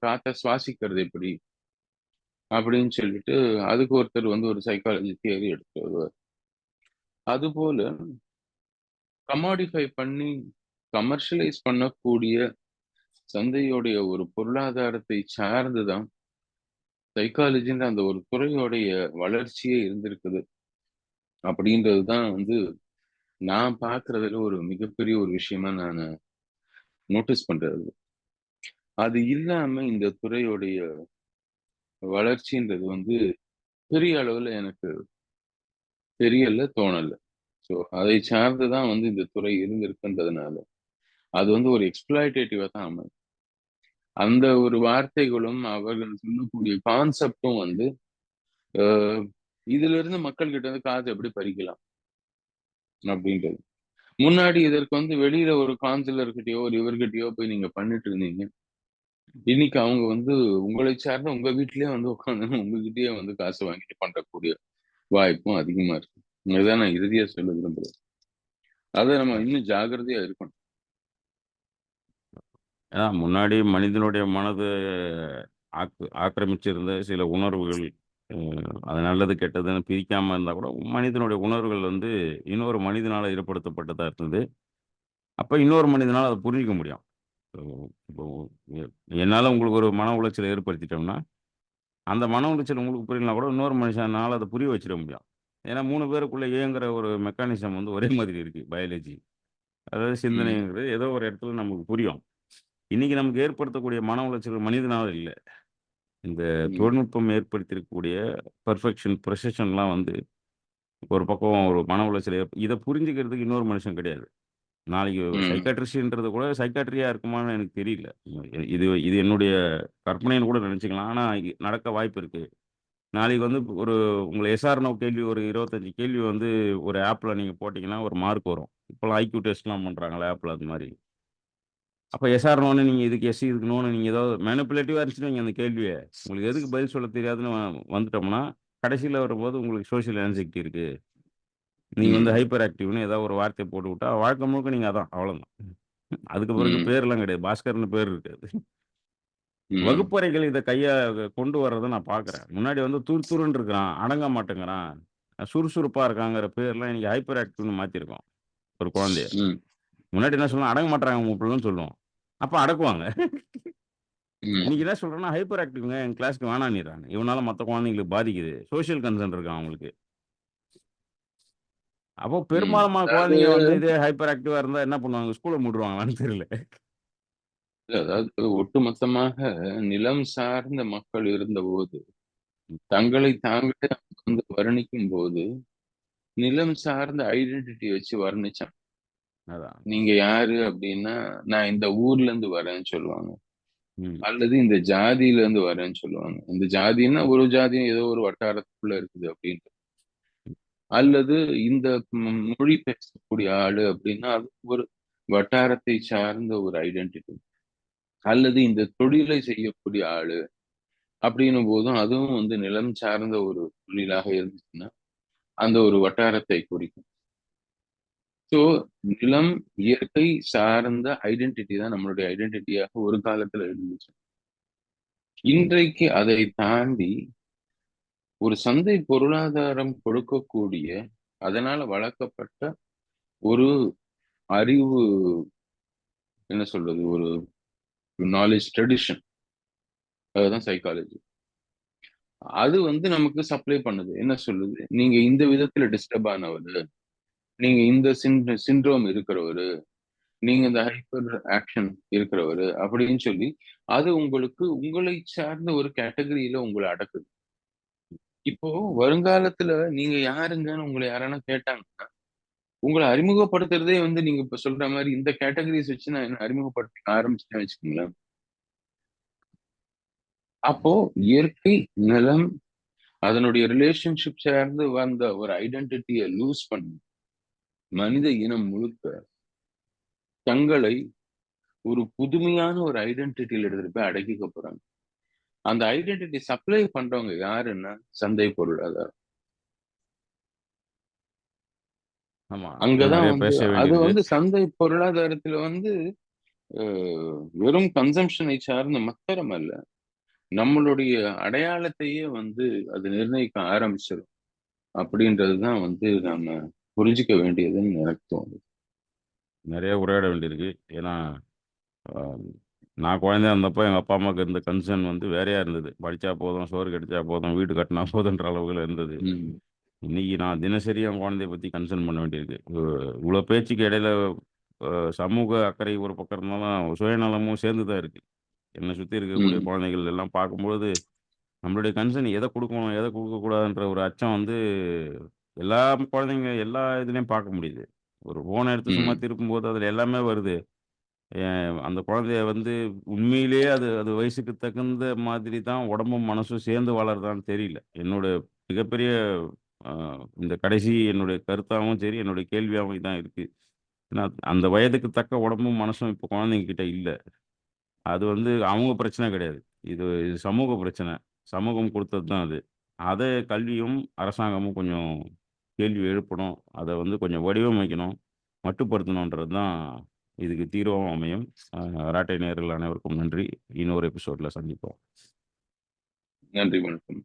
காத்தை சுவாசிக்கிறது எப்படி அப்படின்னு சொல்லிட்டு அதுக்கு ஒருத்தர் வந்து ஒரு சைக்காலஜி தியரி எடுத்து வருவார். அதுபோல கமாடிஃபை பண்ணி கமர்ஷியலைஸ் பண்ணக்கூடிய சந்தையோடைய ஒரு பொருளாதாரத்தை சார்ந்துதான் சைக்காலஜின்ற அந்த ஒரு துறையோடைய வளர்ச்சியே இருந்திருக்குது அப்படின்றதுதான் வந்து நான் பார்க்கறதுல ஒரு மிகப்பெரிய ஒரு விஷயமா நான் நோட்டீஸ் பண்றது. அது இல்லாம இந்த துறையோடைய வளர்ச்சின்றது வந்து பெரிய அளவுல எனக்கு தெரியல, தோணல. ஸோ அதை சார்ந்துதான் வந்து இந்த துறை இருந்திருக்குன்றதுனால அது வந்து ஒரு எக்ஸ்பிளாய்டேட்டிவா தான் அமையும். அந்த ஒரு வார்த்தைகளும் அவர்கள் சொல்லக்கூடிய கான்செப்டும் வந்து அஹ், இதுல இருந்து மக்கள் கிட்ட இருந்து காசு எப்படி பறிக்கலாம் அப்படின்றது. முன்னாடி இதற்கு வந்து வெளியில ஒரு கான்சிலர் கிட்டயோ ஒரு இவர்கிட்டயோ போய் நீங்க பண்ணிட்டு இருந்தீங்க. இன்னைக்கு அவங்க வந்து உங்களை சார்ந்த உங்க வீட்லயே வந்து உட்காந்து உங்ககிட்டயே வந்து காசு வாங்கிட்டு பண்றக்கூடிய வாய்ப்பும் அதிகமா இருக்கு. இதுதான் நான் இறுதியா சொல்ல விரும்புறேன். அதை நம்ம இன்னும் ஜாக்கிரதையா இருக்கணும். ஏன்னா முன்னாடி மனிதனுடைய மனது ஆக்கிரமிச்சிருந்த சில உணர்வுகள், அது நல்லது கெட்டதுன்னு பிரிக்காம இருந்தா கூட மனிதனுடைய உணர்வுகள் வந்து இன்னொரு மனிதனால ஏற்படுத்தப்பட்டதா இருந்தது. அப்ப இன்னொரு மனிதனால அதை புரிஞ்சுக்க முடியும். இப்போ இப்போ என்னால உங்களுக்கு ஒரு மன உளைச்சலை ஏற்படுத்திட்டோம்னா, அந்த மன உளைச்சல் உங்களுக்கு புரியலனா கூட இன்னொரு மனுஷனால அதை புரிய வச்சிட முடியும். ஏன்னா 3 பேருக்குள்ள இயங்குற ஒரு மெக்கானிசம் வந்து ஒரே மாதிரி இருக்கு பயாலஜி. அதாவது ம், சிந்தனைங்கிறது ஏதோ ஒரு இடத்துல நமக்கு புரியும். இன்னைக்கு நமக்கு ஏற்படுத்தக்கூடிய மன உளைச்சல் மனிதனால இல்ல. இந்த ம், தொழில்நுட்பம் ஏற்படுத்தியிருக்கக்கூடிய பெர்ஃபெக்ஷன், ப்ரிசிஷன்லாம் வந்து ஒரு பக்கம் ஒரு மன உளைச்சல் இத புரிஞ்சுக்கிறதுக்கு இன்னொரு மனுஷன் கிடையாது. நாளைக்கு ம். சைக்காட்ரிஸ்ட்ன்றது கூட சைக்காட்ரியா இருக்குமான்னு எனக்கு தெரியல. இது இது என்னுடைய கற்பனைன்னு கூட நினைச்சுக்கலாம். ஆனா நடக்க வாய்ப்பு இருக்கு. நாளைக்கு வந்து ஒரு உங்கள எஸ்ஆர்னோ கேள்வி ஒரு 25 கேள்வி வந்து ஒரு ஆப்ல நீங்க போட்டீங்கன்னா, ஒரு மார்க் வரும். இப்பலாம் ஐக்யூ டெஸ்ட்லாம் பண்றாங்கல்ல ஆப்ல அது மாரி. அப்ப எஸ்ஆர்னோன்னு நீங்க இதுக்கு எஸ், இதுக்கு நோன்னு நீங்க ஏதாவது மேனிபுலேட்டிவா இருந்துச்சுன்னு வைங்க அந்த கேள்விய. உங்களுக்கு எதுக்கு பதில் சொல்ல தெரியாதுன்னு வந்துட்டோம்னா, கடைசில வரும்போது உங்களுக்கு சோசியல் ஆங்சைட்டி இருக்கு. நீங்க வந்து ம். ஹைப்பர் ஆக்டிவ்ன்னு ஏதாவது ஒரு வார்த்தைய போட்டுவிட்டா, வாழ்க்கை முழுக்க நீங்க அதான் அவ்வளோதான். அதுக்கு பிறகு ம். பேர்லாம் கிடையாது. பாஸ்கர்ன்னு பேர் இருக்காது. ம். வகுப்பறைகள் இத கொண்டு வர்றத நான் பார்க்குறேன். முன்னாடி வந்து துருதுருன்னு இருக்கிறான், அடங்க மாட்டேங்கிறான், சுறுசுறுப்பா இருக்காங்கிற பேர்லாம் இன்னைக்கு ஹைப்பர் ஆக்டிவ்ன்னு மாத்திருக்கோம். ஒரு குழந்தைய. ம். முன்னாடி என்ன சொல்லுவோம், அடங்க மாட்றாங்க உங்க புள்ளன்னு சொல்லுவோம். அப்ப அடக்குவாங்க. இன்னைக்கு ம். என்ன சொல்றேன்னா, ஹைப்பர் ஆக்டிவ்ங்க என் கிளாஸ்க்கு வேணான்னிறாங்க. இவனால மத்த குழந்தைங்களுக்கு பாதிக்குது. சோசியல் கன்சர்ன் இருக்கான் அவங்களுக்கு. அப்போ ம். பெரும்பாலான அதாவது குழந்தைங்க வந்து இதே ஹைப்பர் ஆக்டிவா இருந்தா என்ன பண்ணுவாங்க? ஸ்கூல மூடுருவாங்களான்னு தெரியல. அதாவது ஒட்டுமொத்தமாக நிலம் சார்ந்த மக்கள் இருந்தபோது, தங்களை தாங்களே வந்து வர்ணிக்கும்போது, நிலம் சார்ந்த ஐடென்டிட்டி வச்சு வர்ணிச்சாங்க. அதான். நீங்க யாரு அப்டின்னா, நான் இந்த ஊர்ல இருந்து வரேன்னு சொல்லுவாங்க. ம். அல்லது இந்த ஜாதியில இருந்து வரேன்னு சொல்லுவாங்க. இந்த ஜாதின்னா ஒரு ஜாதியும் ஏதோ ஒரு வட்டாரத்துக்குள்ள இருக்குது அப்டின்ட்டு. அல்லது இந்த மொழி பேசக்கூடிய ஆளு அப்டின்னா, அது ஒரு வட்டாரத்தை சார்ந்த ஒரு ஐடென்டிட்டி. அல்லது இந்த தொழிலை செய்யக்கூடிய ஆளு அப்படின்னும் போதும், அதுவும் வந்து நிலம் சார்ந்த ஒரு தொழிலாக இருந்துச்சுன்னா, அந்த ஒரு வட்டாரத்தை குறிக்கும். ஸோ, நிலம், இயற்கை சார்ந்த ஐடென்டிட்டி தான் நம்மளுடைய ஐடென்டிட்டியாக ஒரு காலத்துல இருந்துச்சு. இன்றைக்கு அதை தாண்டி ஒரு சந்தை பொருளாதாரம் கொடுக்கக்கூடிய, அதனால வளர்க்கப்பட்ட ஒரு அறிவு என்ன சொல்றது? ஒரு நாலேட்ஜ் ட்ரெடிஷன். அதுதான் சைக்காலஜி. அது வந்து நமக்கு சப்ளை பண்ணுது. என்ன சொல்லுது? நீங்க இந்த விதத்துல டிஸ்டர்ப் ஆனவரு. நீங்க இந்த சிண்ட்ரோம் இருக்கிறவரு, நீங்க இந்த ஹைப்பர் ஆக்ஷன் இருக்கிறவரு அப்படின்னு சொல்லி, அது உங்களுக்கு உங்களை சார்ந்த ஒரு கேட்டகரியில உங்கள அடக்குது. இப்போ வருங்காலத்துல நீங்க யாருங்கன்னு உங்கள யாரானா கேட்டாங்கன்னா, உங்கள அறிமுகப்படுத்துறதே வந்து நீங்க இப்ப சொல்ற மாரி இந்த கேட்டகரிஸ் வச்சு நான் என்ன அறிமுகப்படுத்த ஆரம்பிச்சுட்டேன்னு வச்சுக்கங்களேன். அப்போ இயற்கை, நிலம், அதனுடைய ரிலேஷன்ஷிப் சார்ந்து வந்த ஒரு ஐடென்டிட்டிய லூஸ் பண்ணி, மனித இனம் முழுக்க தங்களை ஒரு புதுமையான ஒரு ஐடென்டிட்டில எடுத்துட்டு போய் அடக்கிக்க போறாங்க. அந்த ஐடென்டிட்டி சப்ளை பண்றவங்க யாருன்னா, சந்தை பொருளாதாரம். ஆமா. அங்க இன்னும் தான் நெறைய வந்து பேச அது வேண்டியிருக்கு. வந்து சந்தை பொருளாதாரத்துல வந்து அ வெறும் கன்சம்ப்ஷனை சார்ந்த மாத்திரம் அல்ல. நம்மளுடைய அடையாளத்தையே வந்து அது நிர்ணயிக்க ஆரம்பிச்சிரும். அப்படின்றது தான் வந்து நாம புரிஞ்சுக்க வேண்டியதுன்னு எனக்கு தோணுது. நெறைய உரையாட வேண்டியிருக்கு. ஏன்னா, அ நான் குழந்தையா இருந்தப்போ எங்க அப்பா, அம்மாவுக்கு இருந்த கன்சர்ன் வந்து வேறையா இருந்தது. படிச்சா போதும், சோறு கிடைச்சா போதும், வீடு கட்டினா போதுன்ற அளவுல இருந்தது. ம். இன்னைக்கு நான் தினசரி என் குழந்தைய பத்தி கன்சர்ன் பண்ண வேண்டியிருக்கு. இவ்வளோ பேச்சுக்கு இடையில அ சமூக அக்கறை ஒரு பக்கம் இருந்தாலும், சுயநலமும் சேர்ந்து தான் இருக்கு. என்னை சுத்தி இருக்கக்கூடிய ம். குழந்தைகள் எல்லாம் பார்க்கும்பொழுது, நம்மளுடைய கன்சர்ன் எத குடுக்கணும், எத குடுக்கக்கூடாதுன்ற ஒரு அச்சம் வந்து எல்லா குழந்தைங்க எல்லா இதுலயும் பார்க்க முடியுது. ஒரு ஃபோன எடுத்து சும்மா ம். திருப்பும்போது அதில எல்லாமே வருது. அந்த குழந்தைய வந்து உண்மையிலேயே அது அது வயசுக்கு தகுந்த மாதிரி தான் உடம்பும், மனசும் சேர்ந்து வளருதான்னு தெரியல. என்னோட மிகப்பெரிய அ இந்த கடைசி என்னுடைய கருத்தாவும் சரி, என்னுடைய கேள்வியாவும் தான் இருக்கு. ஏன்னா, அந்த வயதுக்கு தக்க உடம்பும், மனசும் இப்போ குழந்தைங்க கிட்ட இல்ல. அது வந்து அவங்க பிரச்சனை கிடையாது. இது சமூக பிரச்சனை. சமூகம் குடுத்தது தான் அது. அத கல்வியும், அரசாங்கமும் கொஞ்சம் கேள்வி எழுப்பணும். அத வந்து கொஞ்சம் வடிவமைக்கணும். மட்டுப்படுத்தணுன்றது தான் இதுக்கு தீர்வாவும் அமையும். ராட்டை நேயர்கள் அனைவருக்கும் நன்றி. இன்னொரு எபிசோட்ல சந்திப்போம். நன்றி, வணக்கம்.